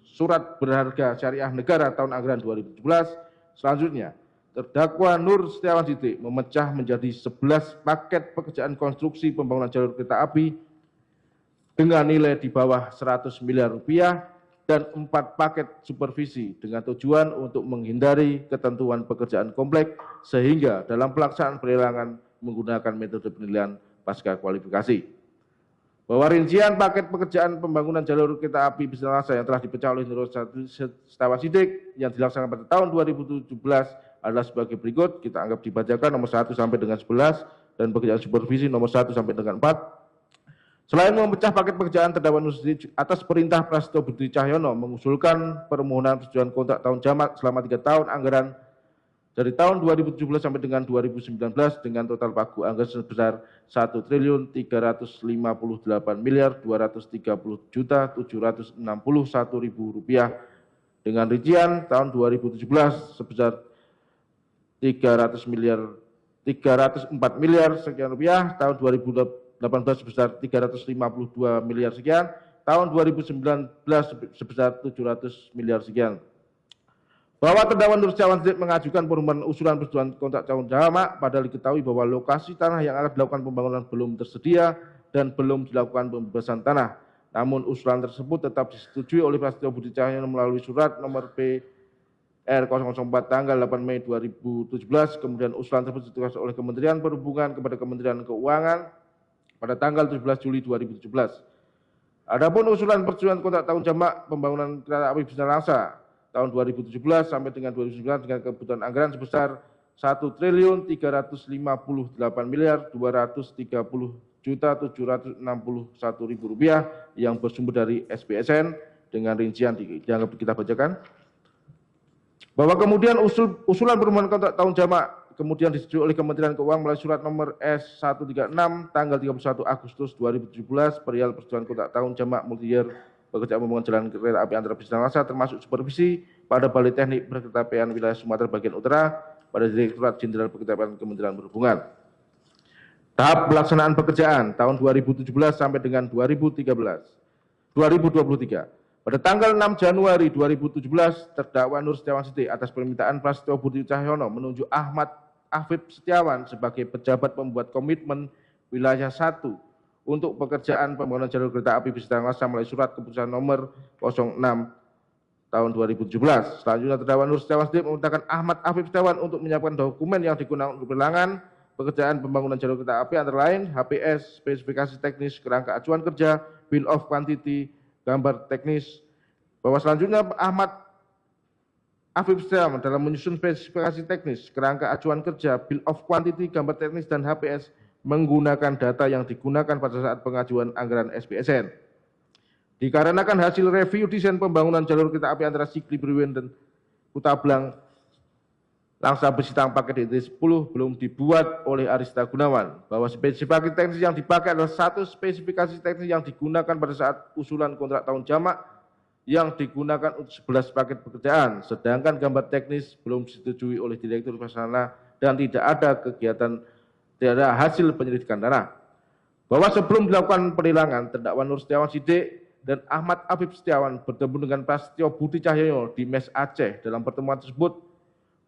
[SPEAKER 4] surat berharga syariah negara tahun anggaran 2017, selanjutnya terdakwa Nur Setiawan Sidik memecah menjadi 11 paket pekerjaan konstruksi pembangunan jalur kereta api dengan nilai di bawah Rp100 miliar dan 4 paket supervisi dengan tujuan untuk menghindari ketentuan pekerjaan kompleks sehingga dalam pelaksanaan pelelangan menggunakan metode penilaian pasca kualifikasi. Bahwa rincian paket pekerjaan pembangunan jalur kereta api Bis dan Langsa yang telah dipecah oleh Nur Setiawan Sidik yang dilaksanakan pada tahun 2017 adalah sebagai berikut. Kita anggap dibacakan nomor 1 sampai dengan 11 dan pekerjaan supervisi nomor 1 sampai dengan 4. Selain memecah paket pekerjaan, terdakwa Nur Sidik atas perintah Prasetyo Budi Cahyono mengusulkan permohonan persetujuan kontrak tahun jamak selama 3 tahun anggaran dari tahun 2017 sampai dengan 2019 dengan total pagu anggaran sebesar Rp1.238.230.761.000 dengan rincian tahun 2017 sebesar Rp304 miliar sekian rupiah, tahun 2018 sebesar Rp352 miliar sekian, tahun 2019 sebesar Rp700 miliar sekian. Bahwa terdakwa Nur Setiawan Sidik mengajukan permohonan usulan persetujuan kontrak tahun jamak padahal diketahui bahwa lokasi tanah yang akan dilakukan pembangunan belum tersedia dan belum dilakukan pembebasan tanah. Namun usulan tersebut tetap disetujui oleh Prasetyo Budi Cahyono melalui surat nomor PR004 tanggal 8 Mei 2017. Kemudian usulan tersebut ditugas oleh Kementerian Perhubungan kepada Kementerian Keuangan pada tanggal 17 Juli 2017. Adapun usulan persetujuan kontrak tahun jamak pembangunan kereta api Bis dan Langsa tahun 2017 sampai dengan 2019 dengan kebutuhan anggaran sebesar Rp1.338.230.761.000 yang bersumber dari SBSN dengan rincian dianggap kita bacakan. Bahwa kemudian usulan permohonan kontrak tahun jamak kemudian disetujui oleh Kementerian Keuangan melalui surat nomor S136 tanggal 31 Agustus 2017 perihal persetujuan kontrak tahun jamak multi-year pekerjaan pembangunan jalan kereta api antara Bis dan Langsa termasuk supervisi pada Balai Teknik Perkeretaapian Wilayah Sumatera Bagian Utara pada Direktorat Jenderal Perkeretaapian Kementerian Perhubungan. Tahap pelaksanaan pekerjaan tahun 2017 sampai dengan 2023. Pada tanggal 6 Januari 2017, terdakwa Nur Setiawan Sidik atas permintaan Prasetyo Budi Cahyono menunjuk Ahmad Afif Setiawan sebagai pejabat pembuat komitmen wilayah 1 untuk pekerjaan pembangunan jalur kereta api Bis dan Langsa melalui surat keputusan nomor 06 tahun 2017. Selanjutnya terdakwa Nur Setiawan Sidik memerintahkan Ahmad Afif Setiawan untuk menyiapkan dokumen yang digunakan untuk pelelangan pekerjaan pembangunan jalur kereta api antara lain HPS, spesifikasi teknis, kerangka acuan kerja, bill of quantity, gambar teknis. Bahwa selanjutnya Ahmad Afif Setiawan dalam menyusun spesifikasi teknis, kerangka acuan kerja, bill of quantity, gambar teknis, dan HPS menggunakan data yang digunakan pada saat pengajuan anggaran SBSN. Dikarenakan hasil review desain pembangunan jalur kereta api antara Sigli Briwen dan Kutablang Langsa Besitang paket DT10 belum dibuat oleh Arista Gunawan, bahwa spesifikasi teknis yang dipakai adalah satu spesifikasi teknis yang digunakan pada saat usulan kontrak tahun jamak yang digunakan untuk 11 paket pekerjaan, sedangkan gambar teknis belum disetujui oleh Direktur Pelaksana dan tidak ada hasil penyelidikan tanah. Bahwa sebelum dilakukan penilangan, terdakwa Nur Setiawan Sidik dan Ahmad Afif Setiawan bertemu dengan Prasetyo Budi Cahyono di Mes Aceh. Dalam pertemuan tersebut,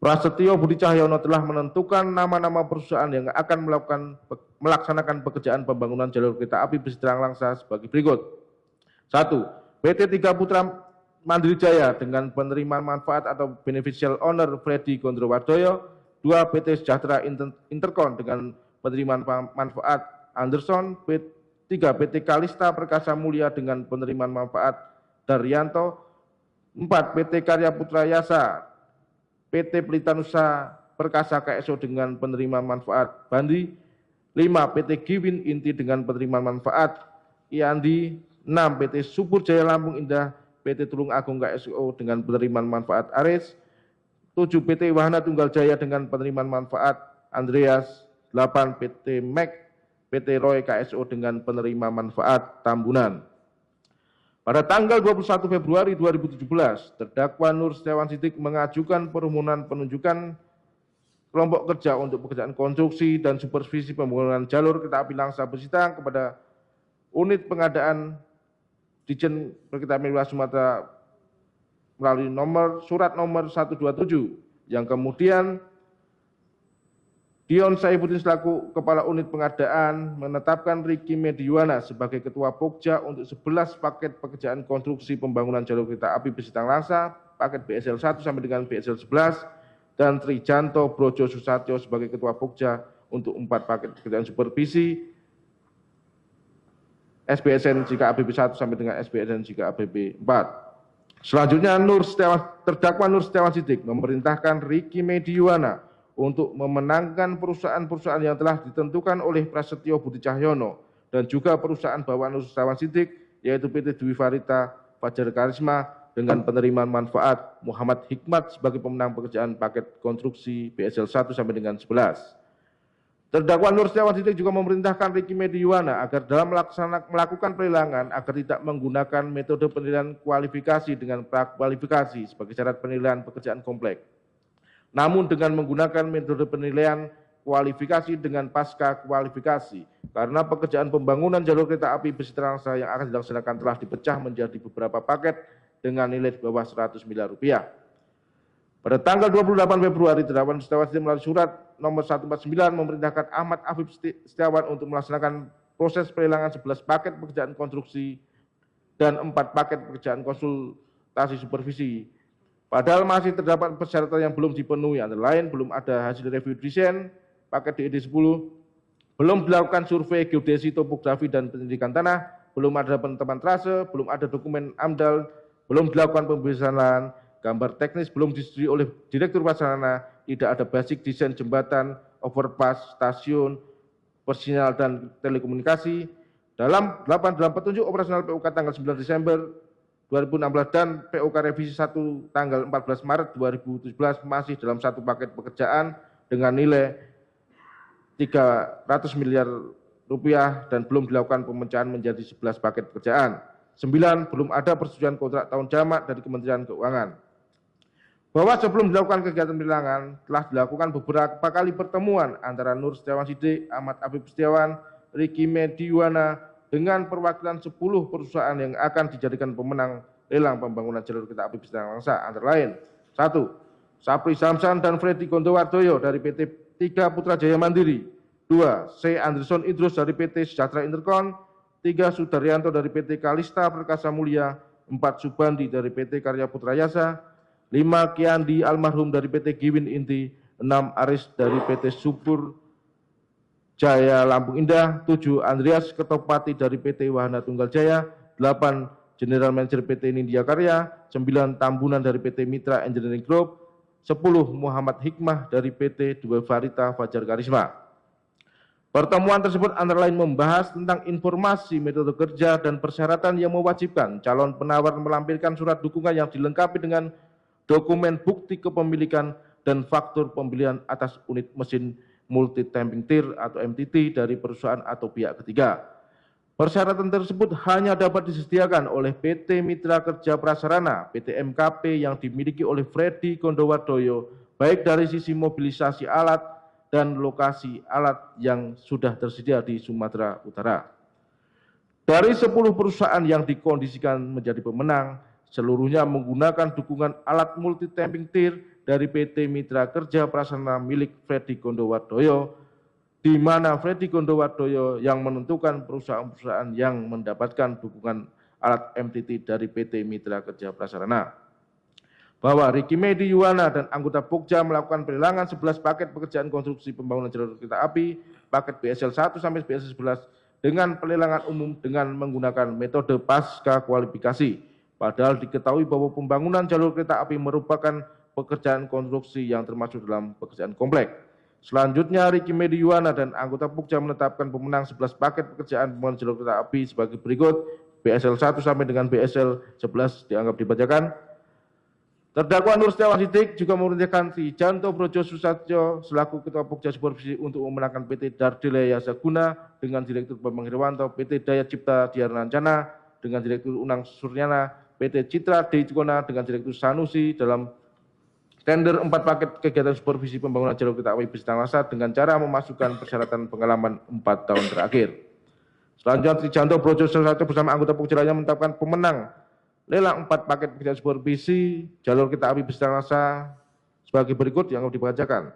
[SPEAKER 4] Prasetyo Budi Cahyono telah menentukan nama-nama perusahaan yang akan melaksanakan pekerjaan pembangunan jalur kereta api Bis dan Langsa sebagai berikut. 1. PT 3 Putra Mandiri Jaya dengan penerimaan manfaat atau beneficial owner Freddy Gondrowardoyo. 2. PT Sejahtera Intercon dengan penerimaan manfaat Anderson. PT 3. PT Kalista Perkasa Mulia dengan penerimaan manfaat Daryanto. 4. PT Karya Putra Yasa, PT Pelitanusa Perkasa KSO dengan penerimaan manfaat Bandi. 5. PT Giwin Inti dengan penerimaan manfaat Iandi. 6. PT Subur Jaya Lampung Indah, PT Tulung Agung KSO dengan penerimaan manfaat Aris. 7. PT Wahana Tunggal Jaya dengan penerimaan manfaat Andreas. 8. PT MEK, PT Roy KSO dengan penerima manfaat Tambunan. Pada tanggal 21 Februari 2017, terdakwa Nur Setiawan Siddiq mengajukan permohonan penunjukan kelompok kerja untuk pekerjaan konstruksi dan supervisi pembangunan jalur kereta api Langsa Besitang kepada unit pengadaan Ditjen Perkereta Apian Wilayah Sumatera melalui surat nomor 127 yang kemudian Dion Saifuddin selaku Kepala Unit Pengadaan menetapkan Riki Mediwana sebagai Ketua Pokja untuk 11 paket pekerjaan konstruksi pembangunan jalur kereta api Besitang Langsa, paket BSL 1 sampai dengan BSL 11, dan Trijanto Brojo Susatyo sebagai Ketua Pokja untuk 4 paket pekerjaan supervisi SBSN jika ABB 1 sampai dengan SBSN jika ABB 4. Selanjutnya terdakwa Nur Setiawan Siddiq memerintahkan Riki Mediwana untuk memenangkan perusahaan-perusahaan yang telah ditentukan oleh Prasetyo Budi Cahyono dan juga perusahaan bawaan Nur Setiawan Siddiq yaitu PT Dwi Farita Fajar Karisma dengan penerimaan manfaat Muhammad Hikmat sebagai pemenang pekerjaan paket konstruksi BSL 1 sampai dengan 11. Terdakwa Nur Setiawan Siddiq juga memerintahkan Riki Mediwana agar dalam melakukan pelelangan agar tidak menggunakan metode penilaian kualifikasi dengan prakualifikasi sebagai syarat penilaian pekerjaan kompleks, namun dengan menggunakan metode penilaian kualifikasi dengan pasca kualifikasi karena pekerjaan pembangunan jalur kereta api Besitang Langsa yang akan dilaksanakan telah dipecah menjadi beberapa paket dengan nilai di bawah 100 miliar rupiah. Pada tanggal 28 Februari, terdakwa Setiawan Siddiq melalui surat nomor 149 memerintahkan Ahmad Afif Setiawan untuk melaksanakan proses pelelangan 11 paket pekerjaan konstruksi dan 4 paket pekerjaan konsultasi supervisi. Padahal masih terdapat persyaratan yang belum dipenuhi, antara lain belum ada hasil review desain paket DED 10, belum dilakukan survei geodesi, topografi, dan pendidikan tanah, belum ada penetapan trase, belum ada dokumen AMDAL, belum dilakukan pembebasan lahan, gambar teknis belum disetujui oleh Direktur Pelaksana, tidak ada basic desain jembatan, overpass, stasiun, persinal, dan telekomunikasi. Dalam 88 petunjuk operasional PUK tanggal 9 Desember 2016 dan POK revisi 1 tanggal 14 Maret 2017 masih dalam satu paket pekerjaan dengan nilai 300 miliar rupiah dan belum dilakukan pemecahan menjadi 11 paket pekerjaan. 9. Belum ada persetujuan kontrak tahun jamak dari Kementerian Keuangan. Bahwa sebelum dilakukan kegiatan pelelangan telah dilakukan beberapa kali pertemuan antara Nur Setiawan Siddiq, Ahmad Afif Setiawan, Riki Mediwana dengan perwakilan 10 perusahaan yang akan dijadikan pemenang lelang pembangunan jalur kereta api Besitang Langsa, antara lain 1. Sapri Samsan dan Freddy Gondowardoyo dari PT 3 Putra Jaya Mandiri. 2. C. Anderson Idrus dari PT Sejahtera Interkon. 3. Sudaryanto dari PT Kalista Perkasa Mulia. 4. Subandi dari PT Karya Putra Yasa. 5. Kiandi almarhum dari PT Giwin Inti. 6. Aris dari PT Subur Jaya Lampung Indah. 7. Andreas Ketopati dari PT Wahana Tunggal Jaya. 8. General Manager PT Nindya Karya. 9. Tambunan dari PT Mitra Engineering Group. 10. Muhammad Hikmah dari PT Dwi Farita Fajar Karisma. Pertemuan tersebut antara lain membahas tentang informasi, metode kerja, dan persyaratan yang mewajibkan calon penawar melampirkan surat dukungan yang dilengkapi dengan dokumen bukti kepemilikan dan faktur pembelian atas unit mesin multi tamping tir atau MTT dari perusahaan atau pihak ketiga. Persyaratan tersebut hanya dapat disediakan oleh PT Mitra Kerja Prasarana, PT MKP yang dimiliki oleh Freddy Gondowardoyo, baik dari sisi mobilisasi alat dan lokasi alat yang sudah tersedia di Sumatera Utara. Dari 10 perusahaan yang dikondisikan menjadi pemenang, seluruhnya menggunakan dukungan alat multi tamping tir dari PT Mitra Kerja Prasarana milik Freddy Gondowardoyo, di mana Freddy Gondowardoyo yang menentukan perusahaan-perusahaan yang mendapatkan dukungan alat MTT dari PT Mitra Kerja Prasarana. Bahwa Riki Mediwana dan anggota Pokja melakukan pelelangan 11 paket pekerjaan konstruksi pembangunan jalur kereta api, paket BSL 1 sampai BSL 11 dengan pelelangan umum dengan menggunakan metode pasca kualifikasi. Padahal diketahui bahwa pembangunan jalur kereta api merupakan pekerjaan konstruksi yang termasuk dalam pekerjaan kompleks. Selanjutnya, Ricky Mediwana dan anggota Pokja menetapkan pemenang 11 paket pekerjaan pembangunan jalur kereta api sebagai berikut. BSL 1 sampai dengan BSL 11 dianggap dibacakan. Terdakwa Nur Setiawan Sidik juga memerintahkan Trijanto Brojo Susatyo selaku Ketua Pokja Supervisi untuk memenangkan PT Dardela Yasaguna dengan Direktur Bambang Herwanto, PT Daya Cipta Diarnancana dengan Direktur Unang Suryana, PT Citra Deikona dengan Direktur Sanusi dalam tender 4 paket kegiatan supervisi pembangunan jalur kereta api bis Tanglasa dengan cara memasukkan persyaratan pengalaman 4 tahun terakhir. Selanjutnya, Trijanto Brojo Susatyo bersama anggota Pokja lainnya menetapkan pemenang lelang 4 paket pekerjaan supervisi jalur kereta api bis Tanglasa sebagai berikut yang dibacakan.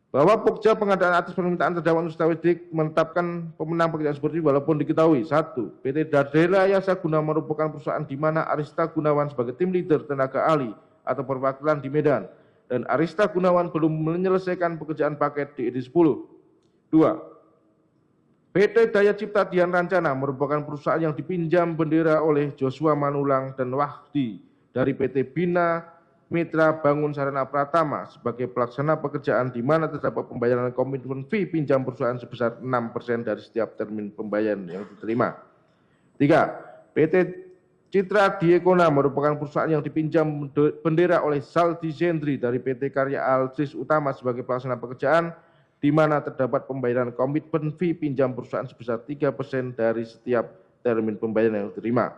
[SPEAKER 4] Bahwa Pokja pengadaan atas permintaan terdakwa Nur Setiawan Sidik menetapkan pemenang pekerjaan supervisi walaupun diketahui 1. PT Dardela Yasaguna merupakan perusahaan di mana Arista Gunawan sebagai tim leader tenaga ahli atau perwakilan di Medan dan Arista Gunawan belum menyelesaikan pekerjaan paket DED 10. 2. PT Daya Cipta Diarnancana merupakan perusahaan yang dipinjam bendera oleh Joshua Manulang dan Wahdi dari PT Bina Mitra Bangun Sarana Pratama sebagai pelaksana pekerjaan di mana terdapat pembayaran komitmen fee pinjam perusahaan sebesar 6% dari setiap termin pembayaran yang diterima. 3. PT Citra Diekona merupakan perusahaan yang dipinjam bendera oleh Saldi Zendri dari PT Karya Altris Utama sebagai pelaksana pekerjaan di mana terdapat pembayaran komitmen fee pinjam perusahaan sebesar 3% dari setiap termin pembayaran yang diterima.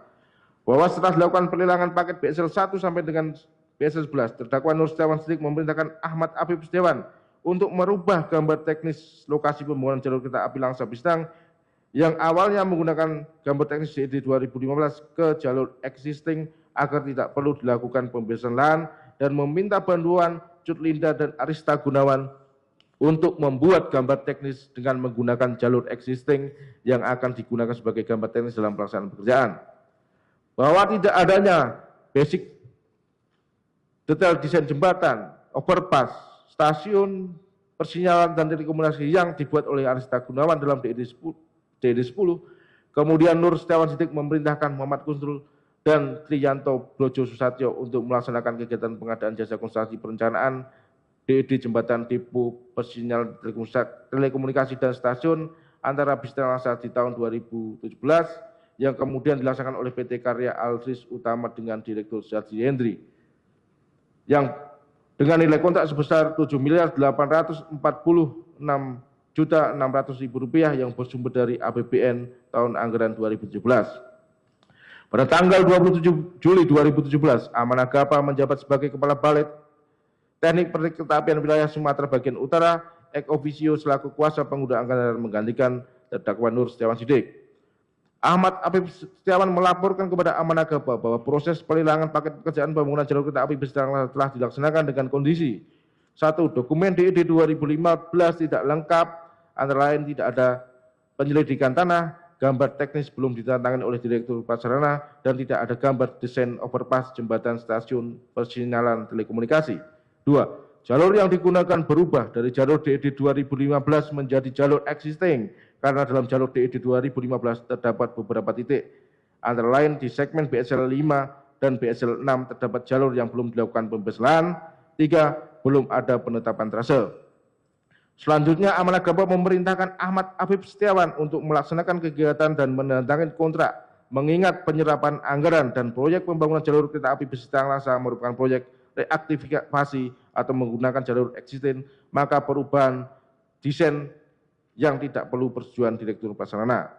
[SPEAKER 4] Bahwa setelah dilakukan pelelangan paket BSL 1 sampai dengan BSL 11, terdakwa Nur Setiawan Sidik memerintahkan Ahmad Afif Setiawan untuk merubah gambar teknis lokasi pembangunan jalur kereta api Langsa Bistang yang awalnya menggunakan gambar teknis DED 2015 ke jalur existing agar tidak perlu dilakukan pembebasan lahan dan meminta bantuan Cut Linda dan Arista Gunawan untuk membuat gambar teknis dengan menggunakan jalur existing yang akan digunakan sebagai gambar teknis dalam pelaksanaan pekerjaan. Bahwa tidak adanya basic detail desain jembatan, overpass, stasiun, persinyalan dan telekomunikasi yang dibuat oleh Arista Gunawan dalam DED 10, kemudian Nur Setiawan Sidik memerintahkan Muhammad Kusnul dan Trijanto Brojo Susatyo untuk melaksanakan kegiatan pengadaan jasa konstruksi perencanaan DED jembatan tipe persinyal telekomunikasi dan stasiun antara bis Tanglasa di tahun 2017 yang kemudian dilaksanakan oleh PT Karya Altris Utama dengan Direktur Sardi Hendri yang dengan nilai kontrak sebesar Rp7.846.600.000 yang bersumber dari APBN tahun anggaran 2017. Pada tanggal 27 Juli 2017, Amanagapa menjabat sebagai Kepala Balai Teknik Perkeretaapian Wilayah Sumatera Bagian Utara, ex officio selaku kuasa pengguna anggaran menggantikan terdakwa Nur Setiawan Sidik. Ahmad Afif Setiawan melaporkan kepada Amanagapa bahwa proses pelelangan paket pekerjaan pembangunan jalur kereta api bis Tanglasa telah dilaksanakan dengan kondisi 1. Dokumen DED 2015 tidak lengkap, antara lain tidak ada penyelidikan tanah, gambar teknis belum ditandatangani oleh Direktur Prasarana, dan tidak ada gambar desain overpass, jembatan, stasiun, persinyalan telekomunikasi. 2. Jalur yang digunakan berubah dari jalur DED 2015 menjadi jalur existing karena dalam jalur DED 2015 terdapat beberapa titik, antara lain di segmen BSL 5 dan BSL 6 terdapat jalur yang belum dilakukan pembesaran. 3. Belum ada penetapan trase. Selanjutnya, Amanagapa memerintahkan Ahmad Afif Setiawan untuk melaksanakan kegiatan dan menandatangani kontrak mengingat penyerapan anggaran dan proyek pembangunan jalur kereta api bis Tanglasa merupakan proyek reaktivasi atau menggunakan jalur existing, maka perubahan desain yang tidak perlu persetujuan Direktur Prasarana.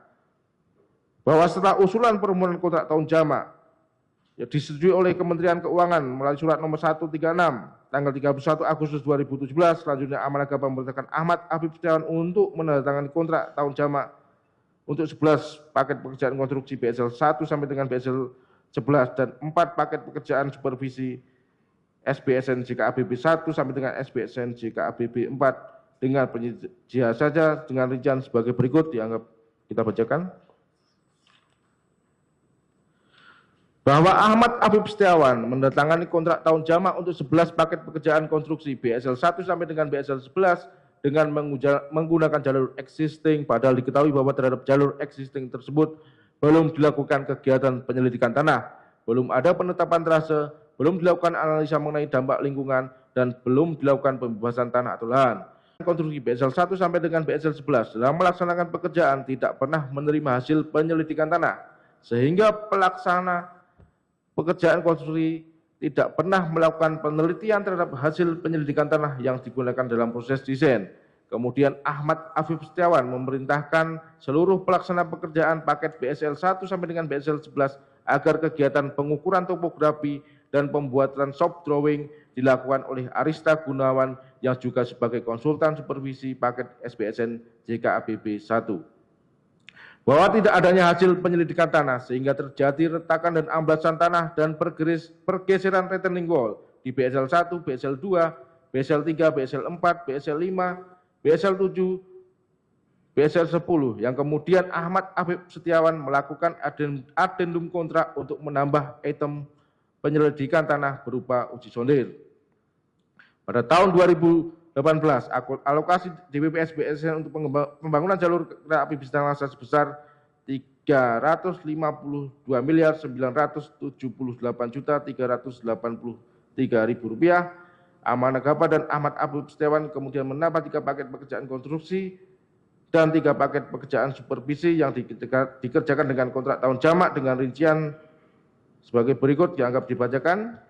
[SPEAKER 4] Bahwa setelah usulan permohonan kontrak tahun jamak yang disetujui oleh Kementerian Keuangan melalui surat nomor 136 tanggal 31 Agustus 2017, selanjutnya Amanagapa memerintahkan Ahmad Afif Setiawan untuk menandatangani kontrak tahun jamak untuk 11 paket pekerjaan konstruksi BSL 1 sampai dengan BSL 11 dan 4 paket pekerjaan supervisi SBSN JKABB 1 sampai dengan SBSN JKABB 4 dengan penyedia saja dengan rincian sebagai berikut dianggap kita bacakan. Bahwa Ahmad Afif Setiawan menandatangani kontrak tahun jamak untuk 11 paket pekerjaan konstruksi BSL 1 sampai dengan BSL 11 dengan menggunakan jalur existing, padahal diketahui bahwa terhadap jalur existing tersebut belum dilakukan kegiatan penyelidikan tanah, belum ada penetapan trase, belum dilakukan analisa mengenai dampak lingkungan, dan belum dilakukan pembebasan tanah atau lahan. Konstruksi BSL 1 sampai dengan BSL 11 dalam melaksanakan pekerjaan tidak pernah menerima hasil penyelidikan tanah, sehingga pelaksana pekerjaan konstruksi tidak pernah melakukan penelitian terhadap hasil penyelidikan tanah yang digunakan dalam proses desain. Kemudian Ahmad Afif Setiawan memerintahkan seluruh pelaksana pekerjaan paket BSL 1 sampai dengan BSL 11 agar kegiatan pengukuran topografi dan pembuatan shop drawing dilakukan oleh Arista Gunawan yang juga sebagai konsultan supervisi paket SBSN JKABB 1. Bahwa tidak adanya hasil penyelidikan tanah sehingga terjadi retakan dan amblasan tanah dan pergeseran retaining wall di BSL 1, BSL 2, BSL 3, BSL 4, BSL 5, BSL 7, BSL 10 yang kemudian Ahmad Afif Setiawan melakukan adendum kontrak untuk menambah item penyelidikan tanah berupa uji sondir. Pada tahun 2018, alokasi DPP SBSN untuk pembangunan jalur kereta api bintang Lasa sebesar Rp352.978.383.000. Amanagapa dan Ahmad Afif Setiawan kemudian menambah 3 paket pekerjaan konstruksi dan 3 paket pekerjaan supervisi yang dikerjakan dengan kontrak tahun jamak dengan rincian sebagai berikut dianggap dibacakan.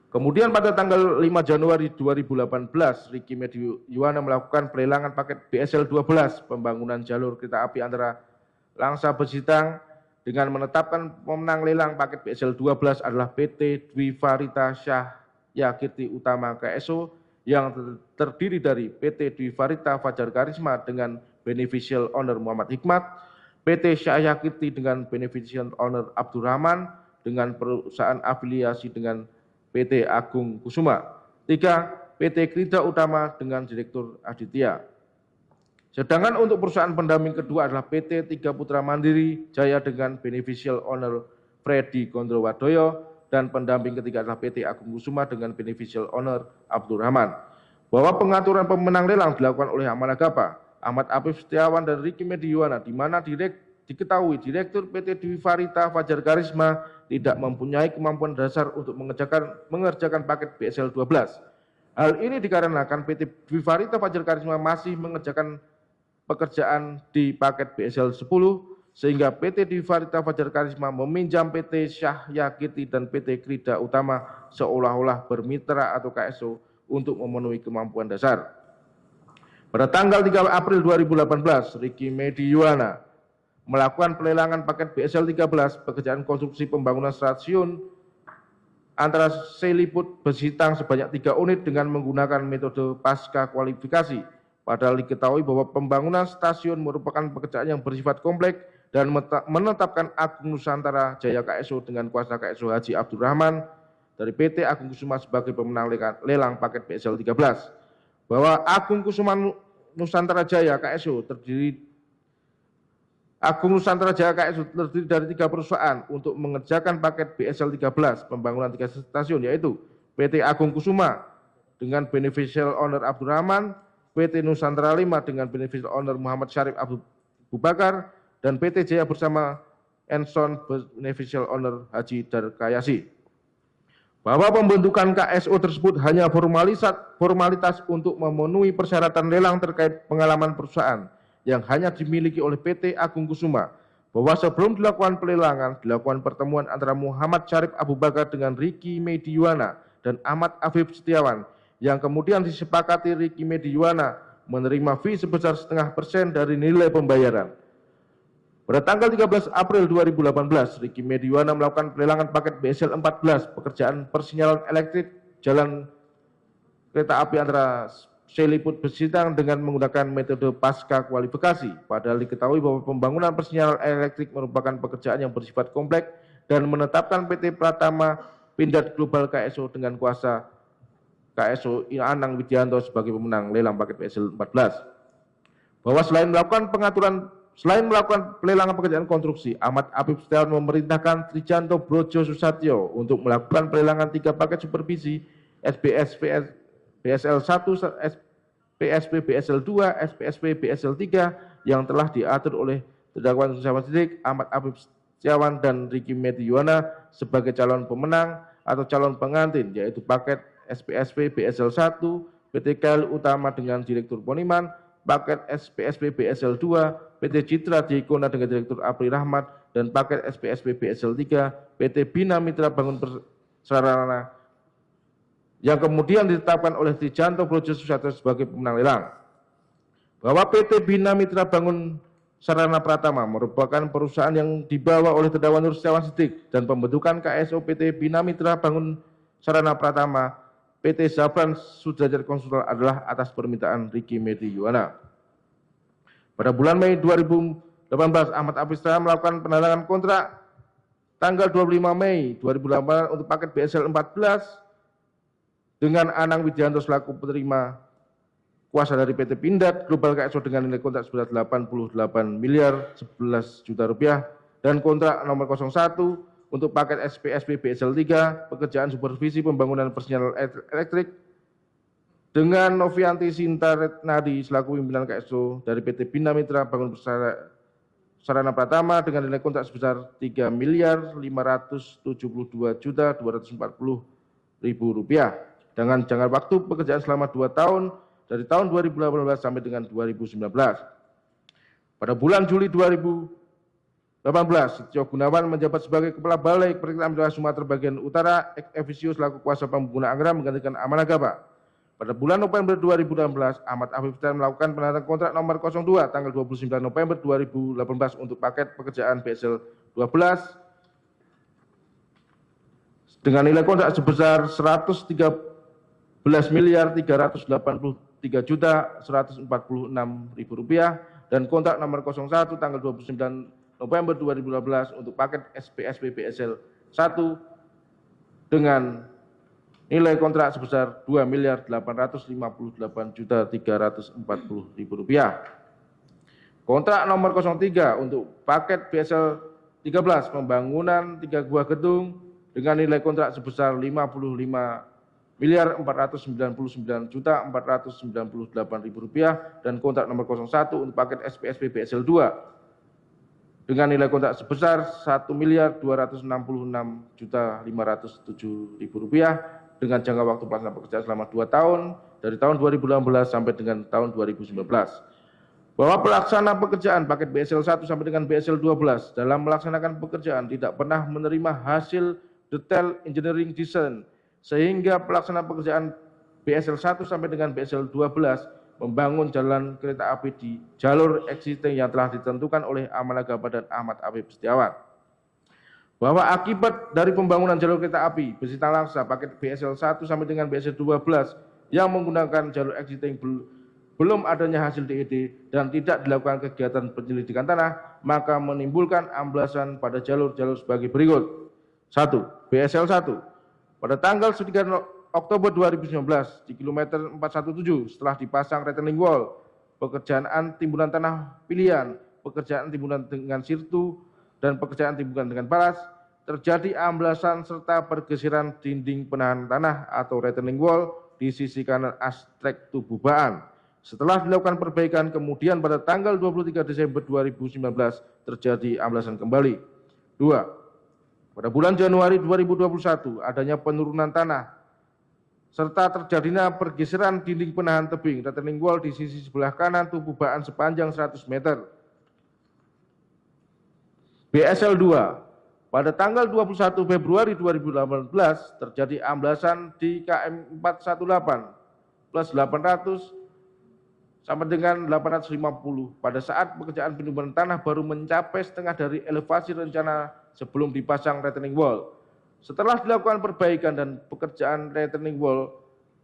[SPEAKER 4] Kemudian pada tanggal 5 Januari 2018, Ricky Medi Yuwana melakukan pelelangan paket BSL 12 pembangunan jalur kereta api antara Langsa Besitang dengan menetapkan pemenang lelang paket BSL 12 adalah PT Dwi Farita Syahya Kirti Utama KSO yang terdiri dari PT Dwi Farita Fajar Karisma dengan beneficial owner Muhammad Hikmat, PT Syahya Kirti dengan beneficial owner Abdurrahman dengan perusahaan afiliasi dengan PT Agung Kusuma. 3. PT Krida Utama dengan Direktur Aditya. Sedangkan untuk perusahaan pendamping kedua adalah PT Tiga Putra Mandiri Jaya dengan beneficial owner Freddy Gondrowadoyo dan pendamping ketiga adalah PT Agung Kusuma dengan beneficial owner Abdurrahman. Bahwa pengaturan pemenang lelang dilakukan oleh Amanagapa, Ahmad Afif Setiawan dan Ricky Medi Yuwana di mana diketahui Direktur PT Dwi Farita Fajar Karisma tidak mempunyai kemampuan dasar untuk mengerjakan paket BSL 12. Hal ini dikarenakan PT Dwi Farita Fajar Karisma masih mengerjakan pekerjaan di paket BSL 10 sehingga PT Dwi Farita Fajar Karisma meminjam PT Syahya Kirti dan PT Krida Utama seolah-olah bermitra atau KSO untuk memenuhi kemampuan dasar. Pada tanggal 3 April 2018, Ricky Medi Yuwana melakukan pelelangan paket BSL 13 pekerjaan konstruksi pembangunan stasiun antara Seliput Besitang sebanyak 3 unit dengan menggunakan metode pasca kualifikasi. Padahal diketahui bahwa pembangunan stasiun merupakan pekerjaan yang bersifat kompleks dan menetapkan Agung Nusantara Jaya KSO dengan kuasa KSO Haji Abdurrahman dari PT Agung Kusuma sebagai pemenang lelang paket BSL 13. Bahwa Agung Kusuma Nusantara Jaya KSO terdiri dari 3 perusahaan untuk mengerjakan paket BSL 13 pembangunan 3 stasiun yaitu PT Agung Kusuma dengan beneficial owner Abdurrahman, PT Nusantara 5 dengan beneficial owner Muhammad Syarif Abu Bakar, dan PT Jaya Bersama Enson beneficial owner Haji Darkayasi. Bahwa pembentukan KSO tersebut hanya formalitas untuk memenuhi persyaratan lelang terkait pengalaman perusahaan yang hanya dimiliki oleh PT Agung Kusuma, bahwa sebelum dilakukan pelelangan, dilakukan pertemuan antara Muhammad Syarif Abu Bakar dengan Ricky Medi Yuwana dan Ahmad Afif Setiawan, yang kemudian disepakati Ricky Medi Yuwana menerima fee sebesar 0,5% dari nilai pembayaran. Pada tanggal 13 April 2018, Ricky Medi Yuwana melakukan pelelangan paket BSL 14 pekerjaan persinyalan elektrik jalan kereta api antara Seliput Besitang dengan menggunakan metode pasca kualifikasi. Padahal diketahui bahwa pembangunan persinyalan elektrik merupakan pekerjaan yang bersifat kompleks dan menetapkan PT Pratama Pindad Global KSO dengan kuasa KSO Anang Widianto sebagai pemenang lelang paket BSL 14. Bahwa selain melakukan pelelangan pekerjaan konstruksi, Ahmad Afif Setiawan memerintahkan Trijanto Brojo Susatyo untuk melakukan pelelangan 3 paket supervisi SBS BSL 1 PSP BSL 2, SPSP BSL 3 yang telah diatur oleh terdakwa Muhammad Siddiq, Ahmad Afif Setiawan, dan Ricky Meti Yuwana sebagai calon pemenang atau calon pengantin, yaitu paket SPSP BSL 1, PT KL Utama dengan Direktur Poniman, paket SPSP BSL 2, PT Citra Dikona dengan Direktur Apri Rahmat, dan paket SPSP BSL 3, PT Bina Mitra Bangun Prasarana, yang kemudian ditetapkan oleh Trijanto Brojo Susatyo sebagai pemenang lelang. Bahwa PT Bina Mitra Bangun Sarana Pratama merupakan perusahaan yang dibawa oleh terdakwa Nur Setiawan Siddiq, dan pembentukan KSO PT Bina Mitra Bangun Sarana Pratama PT Zabran Sudrajat Konsultan adalah atas permintaan Ricky Meti Yuwana. Pada bulan Mei 2018, Ahmad Afif Setiawan melakukan penandatangan kontrak tanggal 25 Mei 2018 untuk paket BSL 14 dengan Anang Widianto selaku penerima kuasa dari PT Pindad Global KSO dengan nilai kontrak sebesar 88 miliar 11 juta rupiah, dan kontrak nomor 01 untuk paket SPSP BSL 3 pekerjaan supervisi pembangunan persinyalan elektrik dengan Novianti Sinta Retnadi selaku pimpinan KSO dari PT Bina Mitra Bangun Sarana Pratama dengan nilai kontrak sebesar 3 miliar 572 juta 240.000 rupiah dengan jangka waktu pekerjaan selama 2 tahun dari tahun 2018 sampai dengan 2019. Pada bulan Juli 2018, Setio Gunawan menjabat sebagai Kepala Balai Periklaan Daerah Sumatera Bagian Utara ex officio selaku kuasa pengguna anggaran menggantikan Aman Agaba. Pada bulan November 2018, Ahmad Afif Setiawan melakukan penandatanganan kontrak nomor 02 tanggal 29 November 2018 untuk paket pekerjaan BSL 12 dengan nilai kontrak sebesar 113 miliar 383 juta 146.000 rupiah, dan kontrak nomor 01 tanggal 29 November 2012 untuk paket SPSP BSL 1 dengan nilai kontrak sebesar 2 miliar 858 juta 340.000 rupiah. Kontrak nomor 03 untuk paket BSL 13 pembangunan 3 buah gedung dengan nilai kontrak sebesar 55 miliar 499 juta 498.000 rupiah, dan kontrak nomor 01 untuk paket SPSP BSL 2 dengan nilai kontrak sebesar 1 miliar 266 juta 507.000 rupiah dengan jangka waktu pelaksanaan pekerjaan selama 2 tahun dari tahun 2018 sampai dengan tahun 2019. Bahwa pelaksana pekerjaan paket BSL 1 sampai dengan BSL 12 dalam melaksanakan pekerjaan tidak pernah menerima hasil detail engineering design, sehingga pelaksana pekerjaan BSL 1 sampai dengan BSL 12 membangun jalan kereta api di jalur existing yang telah ditentukan oleh Aman Agaba dan Ahmad Afif Setiawan. Bahwa akibat dari pembangunan jalur kereta api besi Talangsa paket BSL 1 sampai dengan BSL 12 yang menggunakan jalur existing belum adanya hasil DED dan tidak dilakukan kegiatan penyelidikan tanah, maka menimbulkan amblasan pada jalur-jalur sebagai berikut. 1. BSL 1 pada tanggal 3 Oktober 2019 di kilometer 417 setelah dipasang retaining wall, pekerjaan timbunan tanah pilihan, pekerjaan timbunan dengan sirtu, dan pekerjaan timbunan dengan palas, terjadi amblasan serta pergeseran dinding penahan tanah atau retaining wall di sisi kanan aspek tubuh baan. Setelah dilakukan perbaikan, kemudian pada tanggal 23 Desember 2019 terjadi amblasan kembali. 2. Pada bulan Januari 2021 adanya penurunan tanah serta terjadinya pergeseran dinding penahan tebing retaining wall di sisi sebelah kanan tubuh baan sepanjang 100 meter. BSL 2 pada tanggal 21 Februari 2018 terjadi amblasan di KM 418 plus 800 sampai dengan 850 pada saat pekerjaan penimbunan tanah baru mencapai setengah dari elevasi rencana sebelum dipasang retaining wall. Setelah dilakukan perbaikan dan pekerjaan retaining wall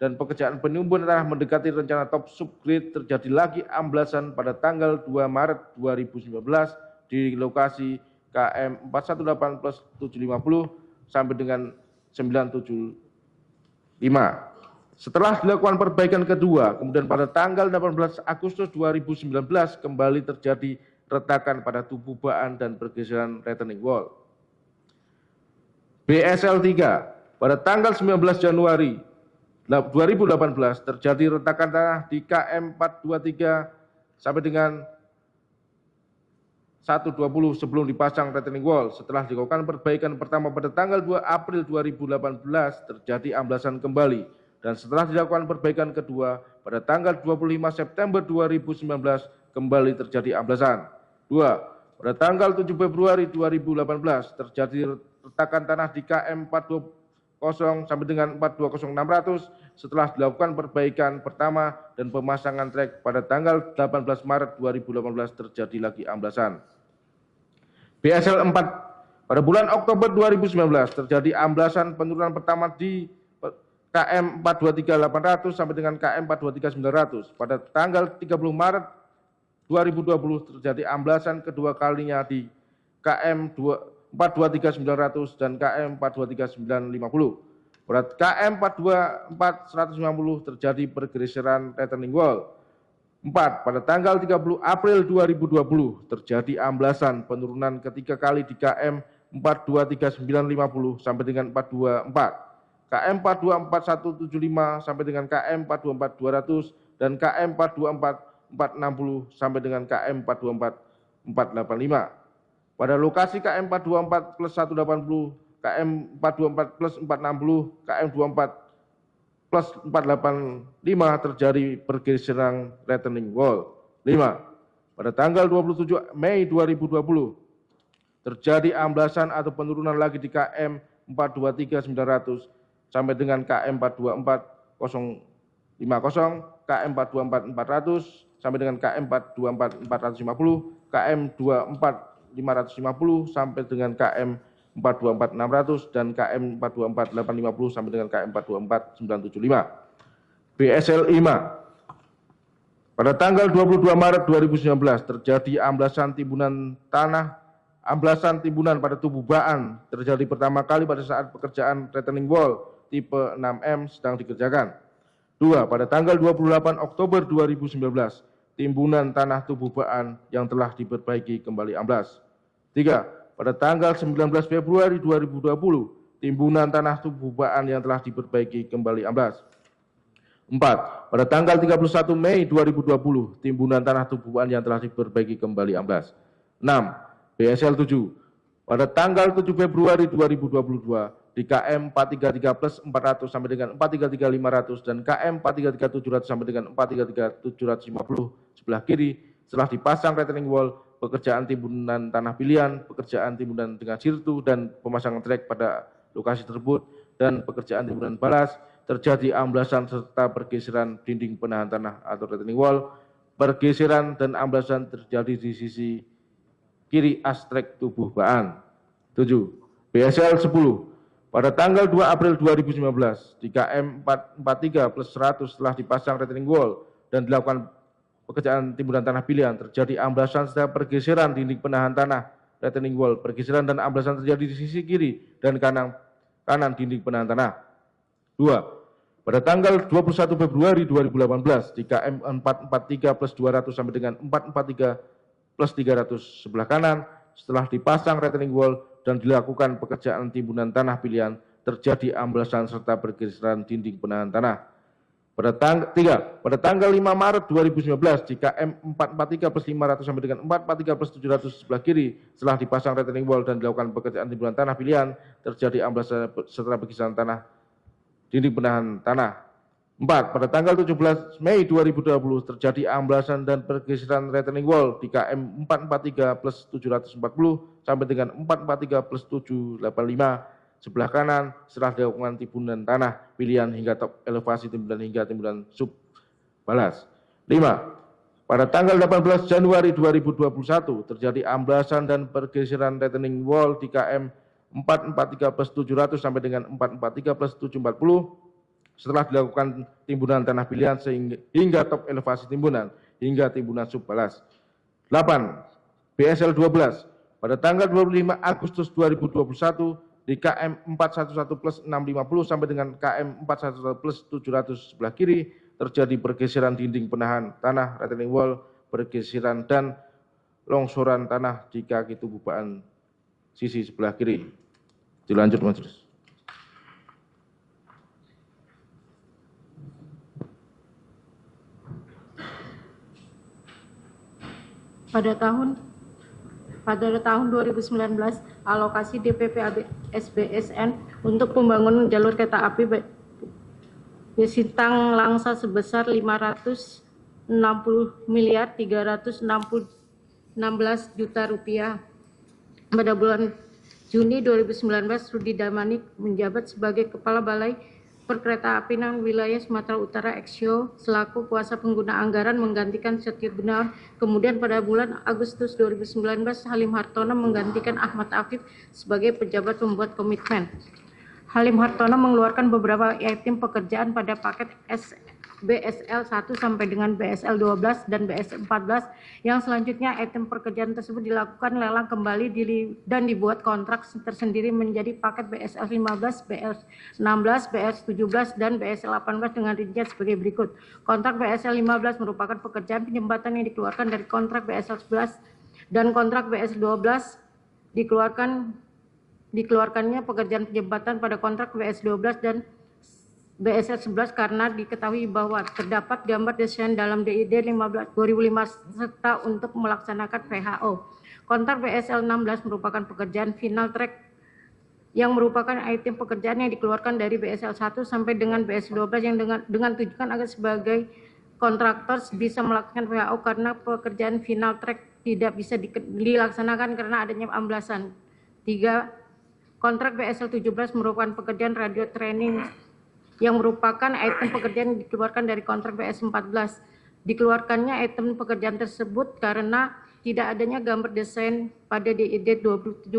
[SPEAKER 4] dan pekerjaan penimbunan tanah mendekati rencana top subgrade, terjadi lagi amblasan pada tanggal 2 Maret 2019 di lokasi KM 418 plus 750 sampai dengan 975. Setelah dilakukan perbaikan kedua, kemudian pada tanggal 18 Agustus 2019 kembali terjadi retakan pada tubuh baan dan pergeseran retaining wall. BSL 3 pada tanggal 19 Januari 2018 terjadi retakan tanah di KM 423 sampai dengan 120 sebelum dipasang retaining wall. Setelah dilakukan perbaikan pertama pada tanggal 2 April 2018 terjadi amblasan kembali, dan setelah dilakukan perbaikan kedua pada tanggal 25 September 2019 kembali terjadi amblasan. 2. Pada tanggal 7 Februari 2018 terjadi retakan tanah di KM 420 sampai dengan 420600. Setelah dilakukan perbaikan pertama dan pemasangan trek pada tanggal 18 Maret 2018 terjadi lagi amblasan. BSL 4 pada bulan Oktober 2019 terjadi amblasan penurunan pertama di KM 423800 sampai dengan KM 423900. Pada tanggal 30 Maret 2020 terjadi amblasan kedua kalinya di KM 423900 dan KM 423950. Pada KM 424150 terjadi pergeseran retaining wall. 4. Pada tanggal 30 April 2020 terjadi amblasan penurunan ketiga kali di KM 423950 sampai dengan 424, KM 424175 sampai dengan KM 424200 dan KM 424460 sampai dengan KM 424485. Pada lokasi KM 424 plus 180, KM 424 plus 460, KM 24 plus 485 terjadi pergeseran retaining wall. 5. Pada tanggal 27 Mei 2020 terjadi amblasan atau penurunan lagi di KM 423900 sampai dengan KM 424050, KM 424400 sampai dengan KM 424450, KM 24550 sampai dengan KM 424600 dan KM 424850 sampai dengan KM 424975. BSL 5. Pada tanggal 22 Maret 2019 terjadi amblasan timbunan pada tubuh baan terjadi pertama kali pada saat pekerjaan retaining wall tipe 6M sedang dikerjakan. 2. Pada tanggal 28 Oktober 2019 timbunan tanah tubuh baan yang telah diperbaiki kembali amblas. 3. Pada tanggal 19 Februari 2020, timbunan tanah tubuh baan yang telah diperbaiki kembali amblas. 4. Pada tanggal 31 Mei 2020, timbunan tanah tubuh baan yang telah diperbaiki kembali amblas. 6. BSL 7. Pada tanggal 7 Februari 2022, di KM 433 plus 400 sampai dengan 433500 dan KM 433700 sampai dengan 433750 sebelah kiri, setelah dipasang retaining wall, pekerjaan timbunan tanah pilihan, pekerjaan timbunan dengan sirtu dan pemasangan trek pada lokasi tersebut, dan pekerjaan timbunan balas, terjadi amblasan serta pergeseran dinding penahan tanah atau retaining wall. Pergeseran dan amblasan terjadi di sisi kiri as trek tubuh baan. 7. BSL 10. Pada tanggal 2 April 2019 di KM 443 plus 100 setelah dipasang retaining wall dan dilakukan pekerjaan timbunan tanah pilihan, terjadi amblasan serta pergeseran dinding penahan tanah retaining wall. Pergeseran dan amblasan terjadi di sisi kiri dan kanan dinding penahan tanah. 2. Pada tanggal 21 Februari 2018 di KM 443 plus 200 sampai dengan 443 plus 300 sebelah kanan, setelah dipasang retaining wall dan dilakukan pekerjaan timbunan tanah pilihan, terjadi amblasan serta pergeseran dinding penahan tanah. Pada tanggal 5 Maret 2019 di KM 443 plus 500 sampai dengan 443 plus 700 sebelah kiri, setelah dipasang retaining wall dan dilakukan pekerjaan timbunan tanah pilihan, terjadi amblasan serta pergeseran tanah dinding penahan tanah. 4. Pada tanggal 17 Mei 2020 terjadi amblasan dan pergeseran retaining wall di KM 443 plus 740 sampai dengan 443 plus 785 sebelah kanan, setelah dilakukan timbunan tanah pilihan hingga top elevasi timbunan hingga timbunan sub balas. 5. Pada tanggal 18 Januari 2021 terjadi amblasan dan pergeseran retaining wall di KM 443 plus 700 sampai dengan 443 plus 740 setelah dilakukan timbunan tanah pilihan hingga top elevasi timbunan hingga timbunan sub balas. 8. BSL 12. Pada tanggal 25 Agustus 2021 di KM 411 plus 650 sampai dengan KM 411 plus 700 sebelah kiri, terjadi pergeseran dinding penahan tanah retaining wall, pergeseran dan longsoran tanah di kaki tubuh baan sisi sebelah kiri. Dilanjut, Majelis.
[SPEAKER 5] Pada tahun 2019, alokasi DPP SBSN untuk pembangunan jalur kereta api Sintang Langsa sebesar 560.316 juta rupiah. Pada bulan Juni 2019, Rudi Damanik menjabat sebagai Kepala Balai Perkeretaapian Wilayah Sumatera Utara (Eksyo) selaku kuasa pengguna anggaran menggantikan Setio Gunawan. Kemudian pada bulan Agustus 2019, Halim Hartono menggantikan Ahmad Afif sebagai pejabat pembuat komitmen. Halim Hartono mengeluarkan beberapa item pekerjaan pada paket BSL 1 sampai dengan BSL 12 dan BSL 14 yang selanjutnya item pekerjaan tersebut dilakukan lelang kembali dan dibuat kontrak tersendiri menjadi paket BSL 15, BSL 16, BSL 17 dan BSL 18 dengan rincian sebagai berikut. Kontrak BSL 15 merupakan pekerjaan penyembatan yang dikeluarkan dari kontrak BSL 11 dan kontrak BSL 12 dikeluarkannya pekerjaan penyembatan pada kontrak BSL 12 dan BSL 11 karena diketahui bahwa terdapat gambar desain dalam DID 2015 serta untuk melaksanakan PHO. Kontrak BSL 16 merupakan pekerjaan final track yang merupakan item pekerjaan yang dikeluarkan dari BSL 1 sampai dengan BSL 12 yang dengan tujuan agar sebagai kontraktor bisa melakukan PHO karena pekerjaan final track tidak bisa dilaksanakan karena adanya amblasan. 3. Kontrak BSL 17 merupakan pekerjaan radio training yang merupakan item pekerjaan yang dikeluarkan dari kontrak BS 14. Dikeluarkannya item pekerjaan tersebut karena tidak adanya gambar desain pada DID 2017.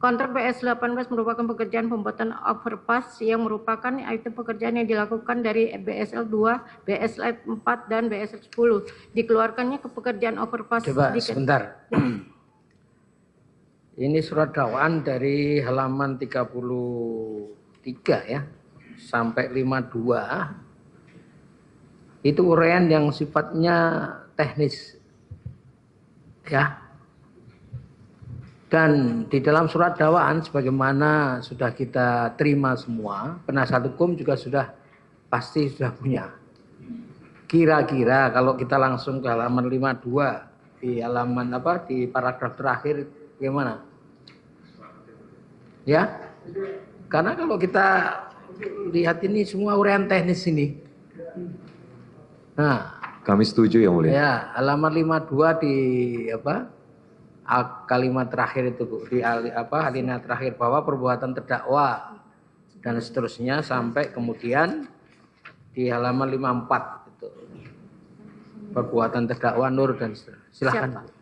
[SPEAKER 5] Kontrak BS 18 merupakan pekerjaan pembuatan overpass yang merupakan item pekerjaan yang dilakukan dari BSL 2, BSL 4, dan BSL 10. Dikeluarkannya ke pekerjaan overpass.
[SPEAKER 1] Coba sebentar. Ini surat dakwaan dari halaman 33 ya. Sampai 52 itu uraian yang sifatnya teknis ya, dan di dalam surat dakwaan sebagaimana sudah kita terima semua, penasihat hukum juga sudah pasti sudah punya. Kira-kira kalau kita langsung ke halaman 52 di halaman di paragraf terakhir bagaimana ya, karena kalau kita lihat ini semua uraian teknis ini. Nah,
[SPEAKER 6] kami setuju yang mulia.
[SPEAKER 1] Ya, halaman 52 di kalimat terakhir itu Bu, di alinea terakhir bahwa perbuatan terdakwa dan seterusnya sampai kemudian di halaman 54 itu. Perbuatan terdakwa Nur dan seterusnya. Silakan Pak.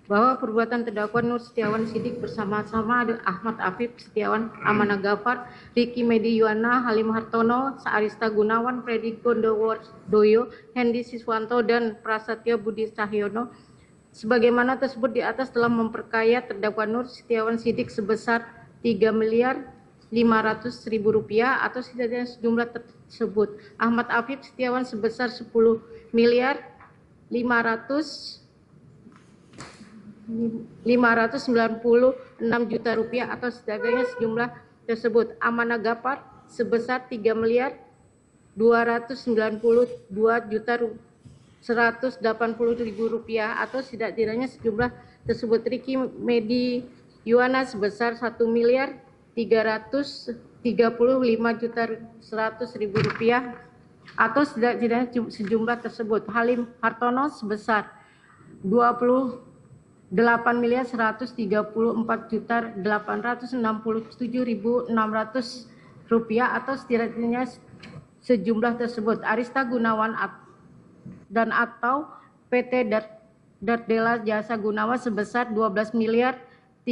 [SPEAKER 5] Bahwa perbuatan terdakwa Nur Setiawan Sidik bersama-sama Ahmad Afif Setiawan, Amanah Ghaffar, Ricky Medi Yuwana, Halim Hartono, Arista Gunawan, Freddy Gondowardoyo, Hendy Siswanto, dan Prasetyo Budi Cahyono sebagaimana tersebut di atas telah memperkaya terdakwa Nur Setiawan Sidik sebesar 3.500.000 rupiah atau setidaknya sejumlah tersebut. Ahmad Afif Setiawan sebesar 10.596 juta rupiah atau setidaknya sejumlah tersebut. Amanah Ghaffar sebesar 3.292.180.000 rupiah atau setidaknya sejumlah tersebut. Ricky Medi Yuwana sebesar 1.335.100.000 rupiah atau setidaknya sejumlah tersebut. Halim Hartono sebesar 28.134.867.600 rupiah atau setidaknya sejumlah tersebut. Arista Gunawan dan atau PT Dardela Jasa Gunawan sebesar 12.336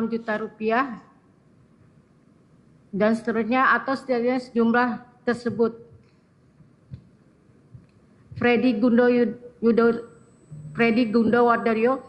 [SPEAKER 5] juta rupiah dan seterusnya atau setidaknya sejumlah tersebut. Freddy Gundowardoyo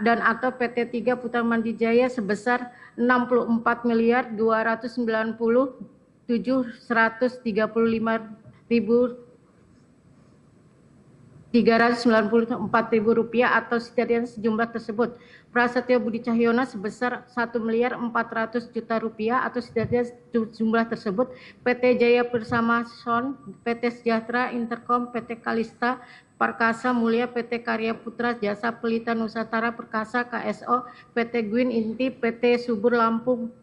[SPEAKER 5] dan atau PT 3 Putra Mandijaya sebesar 64.295.394 rupiah atau setidaknya sejumlah tersebut. Prasetyo Budi Cahyono sebesar 1.400.000 juta rupiah atau setidaknya jumlah tersebut. PT Jaya Bersama Son, PT Sejahtera, Interkom, PT Kalista, Parkasa Mulia PT Karya Putra Jasa Pelita Nusantara Perkasa KSO PT Gwin Inti PT Subur Lampung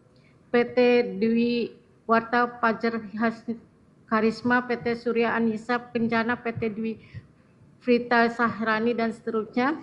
[SPEAKER 5] PT Dwi Warta Pajar Karisma PT Surya Anissa Kencana PT Dwi Frita Sahrani dan seterusnya.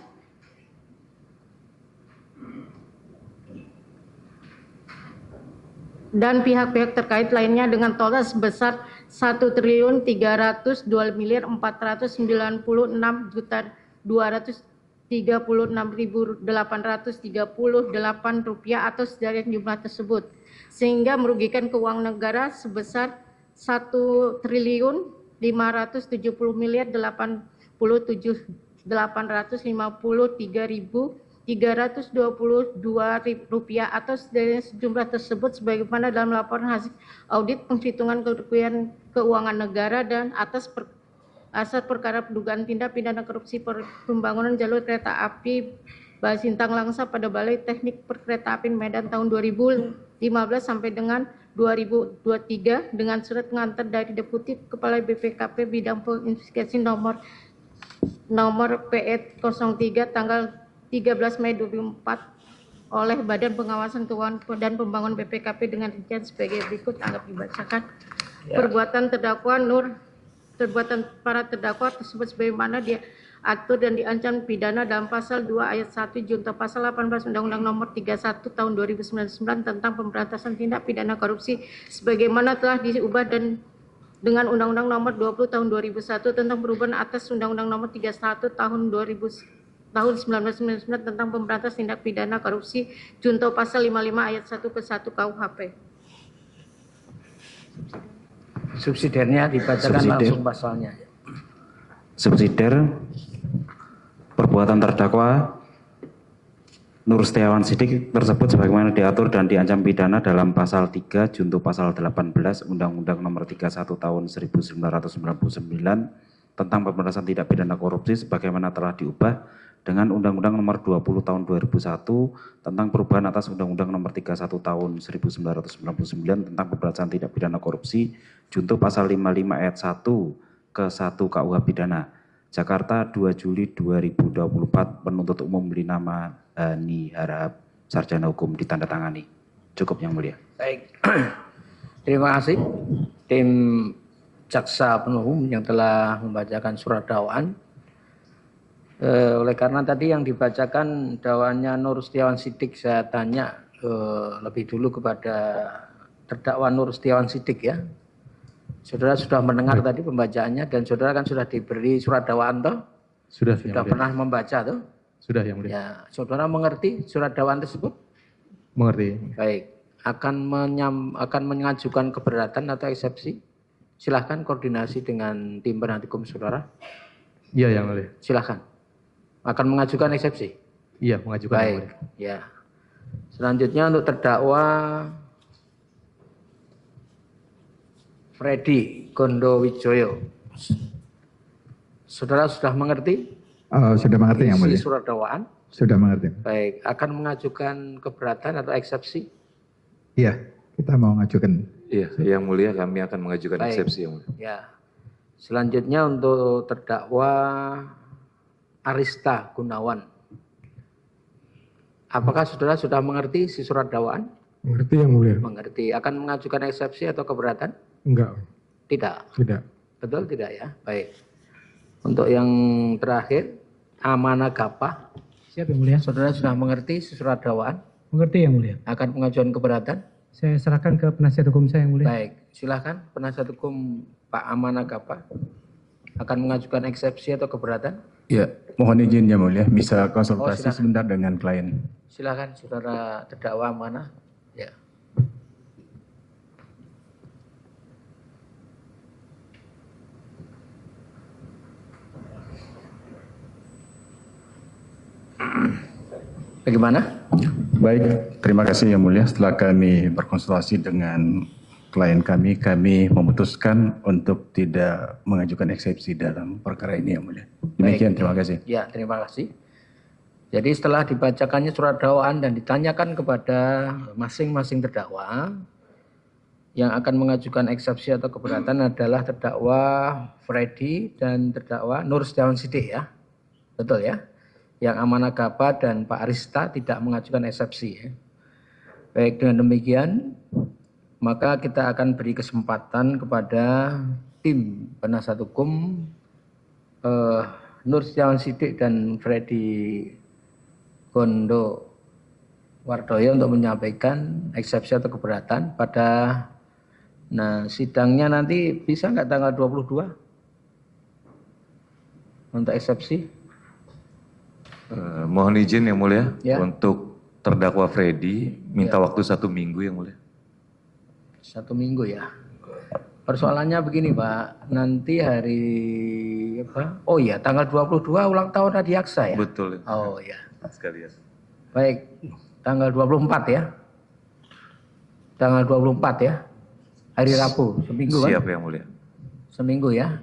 [SPEAKER 5] Dan pihak-pihak terkait lainnya dengan total sebesar 1.326.236.838 rupiah atau dari jumlah tersebut, sehingga merugikan keuangan negara sebesar 1.577.853.322 rupiah atau dari sejumlah tersebut sebagaimana dalam laporan hasil audit penghitungan kerugian keuangan negara dan atas perkara dugaan tindak pidana korupsi pembangunan jalur kereta api Basintang Langsa pada Balai Teknik Perkeretaapian Medan tahun 2015 sampai dengan 2023 dengan surat pengantar dari Deputi Kepala BPKP Bidang Investigasi nomor PE 03 tanggal 13 Mei 2004 oleh Badan Pengawasan Keuangan dan Pembangunan BPKP dengan rincian sebagai berikut. Anggap dibacakan. Perbuatan para terdakwa tersebut sebagaimana diatur dan diancam pidana dalam pasal 2 ayat 1 junto pasal 18 Undang-Undang Nomor 31 Tahun 2099 tentang pemberantasan tindak pidana korupsi sebagaimana telah diubah dan dengan Undang-Undang Nomor 20 Tahun 2001 tentang perubahan atas Undang-Undang Nomor 31 Tahun 1999 tentang pemberantasan tindak pidana korupsi junto pasal 55 ayat 1 ke 1 KUHP.
[SPEAKER 1] Subsidiarnya dibacakan langsung pasalnya.
[SPEAKER 6] Subsidiar perbuatan terdakwa Nur Setiawan Sidik tersebut sebagaimana diatur dan diancam pidana dalam pasal 3 junto pasal 18 Undang-Undang Nomor 31 Tahun 1999 tentang pemberantasan tindak pidana korupsi sebagaimana telah diubah dengan Undang-Undang Nomor 20 Tahun 2001 tentang perubahan atas Undang-Undang Nomor 31 Tahun 1999 tentang pemberantasan tindak pidana korupsi junto pasal 55 ayat 1 ke 1 KUH pidana. Jakarta 2 Juli 2024, penuntut umum beri nama Hani Harahap, sarjana hukum, ditandatangani. Cukup Yang Mulia.
[SPEAKER 1] Baik, terima kasih tim jaksa penuntut yang telah membacakan surat dakwaan. Oleh karena tadi yang dibacakan dakwaannya Nur Setiawan Sidik, saya tanya lebih dulu kepada terdakwa Nur Setiawan Sidik ya. Saudara sudah mendengar tadi pembacaannya dan saudara kan sudah diberi surat dakwaan toh?
[SPEAKER 7] Sudah
[SPEAKER 1] pernah membaca toh?
[SPEAKER 7] Sudah Yang Mulia.
[SPEAKER 1] Ya, saudara mengerti surat dakwaan tersebut?
[SPEAKER 7] Mengerti.
[SPEAKER 1] Baik, akan mengajukan keberatan atau eksepsi? Silahkan koordinasi dengan tim penasihat hukum saudara.
[SPEAKER 7] Iya Yang Mulia.
[SPEAKER 1] Silahkan. Akan mengajukan eksepsi?
[SPEAKER 7] Iya, mengajukan. Yang
[SPEAKER 1] Baik,
[SPEAKER 7] Mulia.
[SPEAKER 1] ya. Selanjutnya untuk terdakwa Freddy Gondowijoyo. Saudara sudah mengerti?
[SPEAKER 8] Sudah mengerti Yang Mulia.
[SPEAKER 1] Isi surat dakwaan?
[SPEAKER 8] Sudah mengerti.
[SPEAKER 1] Baik, akan mengajukan keberatan atau eksepsi?
[SPEAKER 8] Iya, kita mau mengajukan.
[SPEAKER 9] Iya, Yang Mulia kami akan mengajukan
[SPEAKER 1] Baik.
[SPEAKER 9] eksepsi Yang Mulia.
[SPEAKER 1] Ya. Selanjutnya untuk terdakwa Arista Gunawan. Apakah saudara sudah mengerti isi surat dakwaan?
[SPEAKER 8] Mengerti Yang Mulia?
[SPEAKER 1] Mengerti. Akan mengajukan eksepsi atau keberatan?
[SPEAKER 8] Enggak.
[SPEAKER 1] Tidak.
[SPEAKER 8] Tidak.
[SPEAKER 1] Betul tidak ya? Baik. Untuk yang terakhir, Amanah Gapah.
[SPEAKER 10] Siap Yang Mulia.
[SPEAKER 1] Saudara sudah mengerti isi surat dakwaan?
[SPEAKER 10] Mengerti Yang Mulia.
[SPEAKER 1] Akan pengajuan keberatan?
[SPEAKER 10] Saya serahkan ke penasihat hukum saya Yang Mulia.
[SPEAKER 1] Baik, silakan penasihat hukum Pak Amanah Gapah. Akan mengajukan eksepsi atau keberatan?
[SPEAKER 11] Ya, mohon izin Yang Mulia, bisa konsultasi
[SPEAKER 1] silakan.
[SPEAKER 11] sebentar dengan klien.
[SPEAKER 1] Silakan saudara terdakwa Amanah. Ya. Bagaimana?
[SPEAKER 11] Baik, terima kasih Yang Mulia. Setelah kami berkonsultasi dengan klien kami memutuskan untuk tidak mengajukan eksepsi dalam perkara ini Yang Mulia. Demikian, terima kasih.
[SPEAKER 1] Ya, terima kasih. Jadi setelah dibacakannya surat dakwaan dan ditanyakan kepada masing-masing terdakwa, yang akan mengajukan eksepsi atau keberatan adalah terdakwa Freddy dan terdakwa Nur Setiawan Sidik ya. Betul ya? Yang Amanah Gaba dan Pak Arista tidak mengajukan eksepsi ya. Baik, dengan demikian maka kita akan beri kesempatan kepada tim penasihat hukum Nur Setiawan Sidik dan Freddy Gondo Wardoyo untuk menyampaikan eksepsi atau keberatan pada sidangnya nanti bisa nggak tanggal 22 untuk eksepsi?
[SPEAKER 9] Mohon izin yang mulia
[SPEAKER 1] Ya.
[SPEAKER 9] untuk terdakwa Freddy minta waktu 1 minggu yang mulia.
[SPEAKER 1] 1 minggu ya. Persoalannya begini Pak, nanti hari apa? Oh iya, tanggal 22 ulang tahun Adiaksa ya?
[SPEAKER 9] Betul.
[SPEAKER 1] Oh iya.
[SPEAKER 9] Sekalian.
[SPEAKER 1] Baik, tanggal 24 ya. Tanggal 24 ya. Hari Rabu, seminggu kan?
[SPEAKER 9] Siap yang mulia.
[SPEAKER 1] Seminggu ya.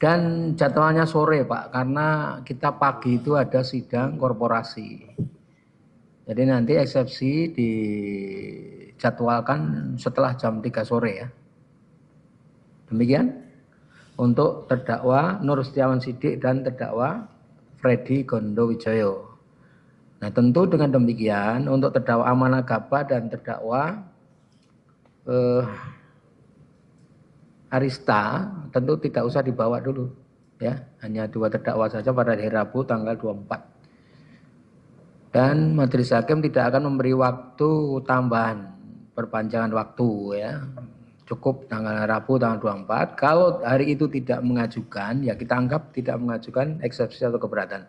[SPEAKER 1] Dan jadwalnya sore Pak, karena kita pagi itu ada sidang korporasi. Jadi nanti eksepsi dijadwalkan setelah jam 3 sore ya. Demikian untuk terdakwa Nur Setiawan Sidik dan terdakwa Freddy Gondo Wijoyo. Nah tentu dengan demikian untuk terdakwa Amanah Gaba dan terdakwa Arista tentu tidak usah dibawa dulu ya, hanya 2 terdakwa saja pada hari Rabu tanggal 24. Dan majelis hakim tidak akan memberi waktu tambahan perpanjangan waktu ya. Cukup tanggal Rabu tanggal 24. Kalau hari itu tidak mengajukan ya kita anggap tidak mengajukan eksepsi atau keberatan.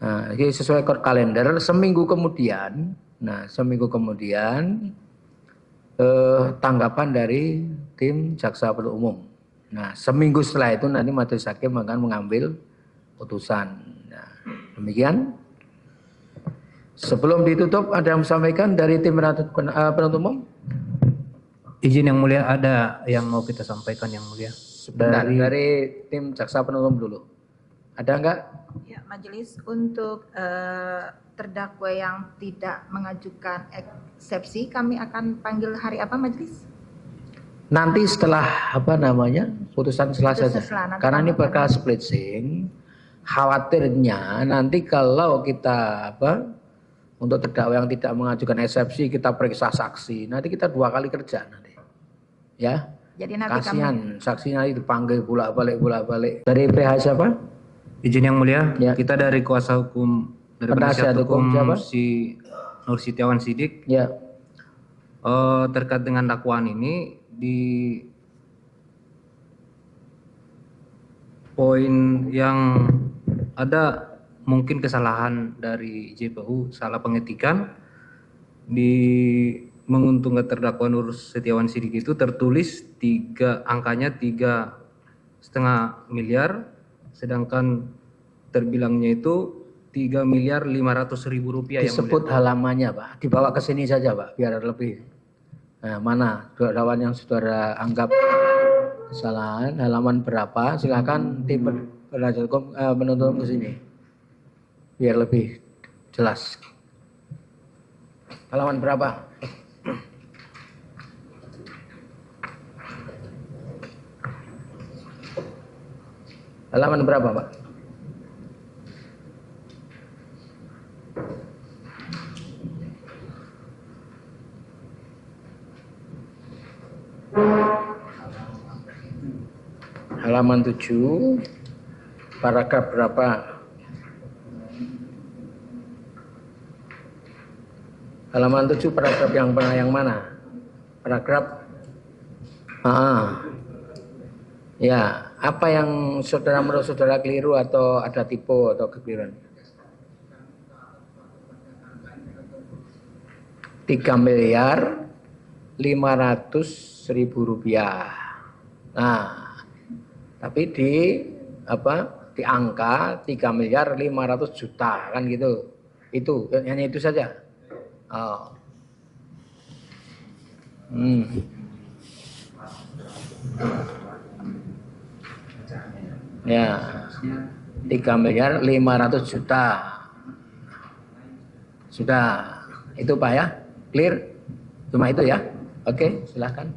[SPEAKER 1] Nah, ini sesuai kalender seminggu kemudian. Nah, seminggu kemudian tanggapan dari tim jaksa penuntut umum. Nah, seminggu setelah itu nanti majelis hakim akan mengambil putusan. Nah, demikian. Sebelum ditutup ada yang disampaikan dari tim penuntut umum?
[SPEAKER 10] Izin yang mulia, ada yang mau kita sampaikan yang mulia.
[SPEAKER 1] Dari tim jaksa penuntut umum dulu. Ada enggak?
[SPEAKER 2] Ya, majelis untuk terdakwa yang tidak mengajukan eksepsi kami akan panggil hari apa majelis?
[SPEAKER 1] Nanti setelah putusan Selasa saja.
[SPEAKER 2] Setelah, nanti
[SPEAKER 1] Karena ini
[SPEAKER 2] tanggal
[SPEAKER 1] bakal splitsing. Khawatirnya nanti kalau kita untuk terdakwa yang tidak mengajukan eksepsi kita periksa saksi, nanti kita 2 kali kerja nanti. Ya.
[SPEAKER 2] Jadi nanti
[SPEAKER 1] kasihan saksinya itu dipanggil bolak-balik. Dari PH siapa?
[SPEAKER 10] Izin yang mulia,
[SPEAKER 1] Ya.
[SPEAKER 10] kita dari kuasa hukum dari penasihat hukum
[SPEAKER 1] siapa?
[SPEAKER 10] si Nur Setiawan Sidik.
[SPEAKER 1] Ya.
[SPEAKER 10] Terkait dengan dakwaan ini di poin yang ada mungkin kesalahan dari JPU, salah pengetikan di menguntungkan terdakwa Nur Setiawan Sidik itu tertulis angkanya 3,5 miliar, sedangkan terbilangnya itu 3.500.000 rupiah.
[SPEAKER 1] Disebut halamannya Pak, dibawa ke sini saja Pak, biar lebih. Nah, mana dakwaan yang saudara anggap kesalahan, halaman berapa? Silakan tim penasihat hukum menuntut ke sini, biar lebih jelas. Halaman berapa? Halaman berapa Pak? Halaman 7, paragraf berapa? Halaman 7 paragraf yang mana? Paragraf ya, apa yang menurut saudara keliru atau ada tipe atau kekeliruan? 3.500.000 rupiah. Nah, tapi di angka 3.500.000.000 kan gitu. Itu hanya itu saja. Oh. Ya, 3.500.000.000. Sudah, itu Pak ya, clear? Cuma itu ya. Oke, silakan.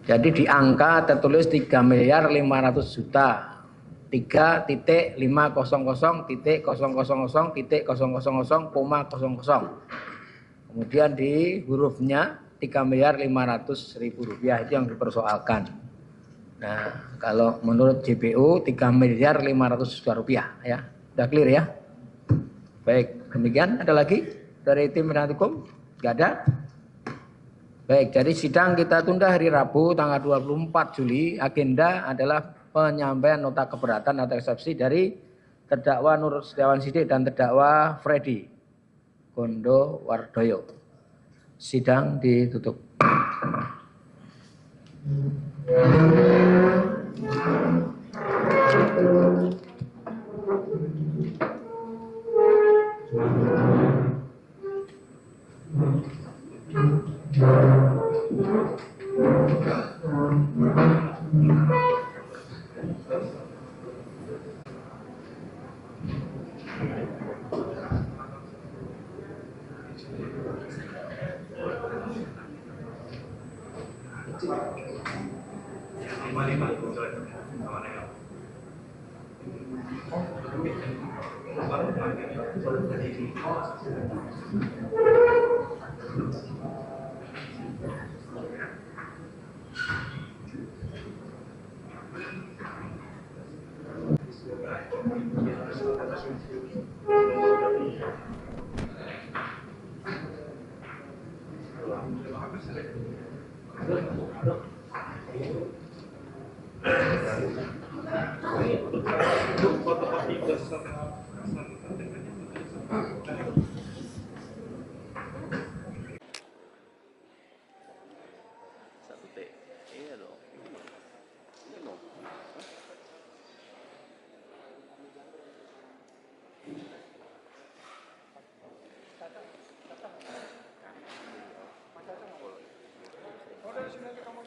[SPEAKER 1] Jadi di angka tertulis 3.500.000.000, 3.500.000.000,000. Kemudian di hurufnya 3.500.000.000 rupiah, itu yang dipersoalkan. Nah, kalau menurut JPU 3.500.000.000 rupiah, ya. Sudah clear ya? Baik, demikian. Ada lagi dari tim penasihat hukum? Enggak ada? Baik, jadi sidang kita tunda hari Rabu tanggal 24 Juli. Agenda adalah penyampaian nota keberatan atau eksepsi dari terdakwa Nur Setiawan Sidik dan terdakwa Freddy Gondowardoyo. Sidang ditutup.
[SPEAKER 12] Udah, sini aja kamu.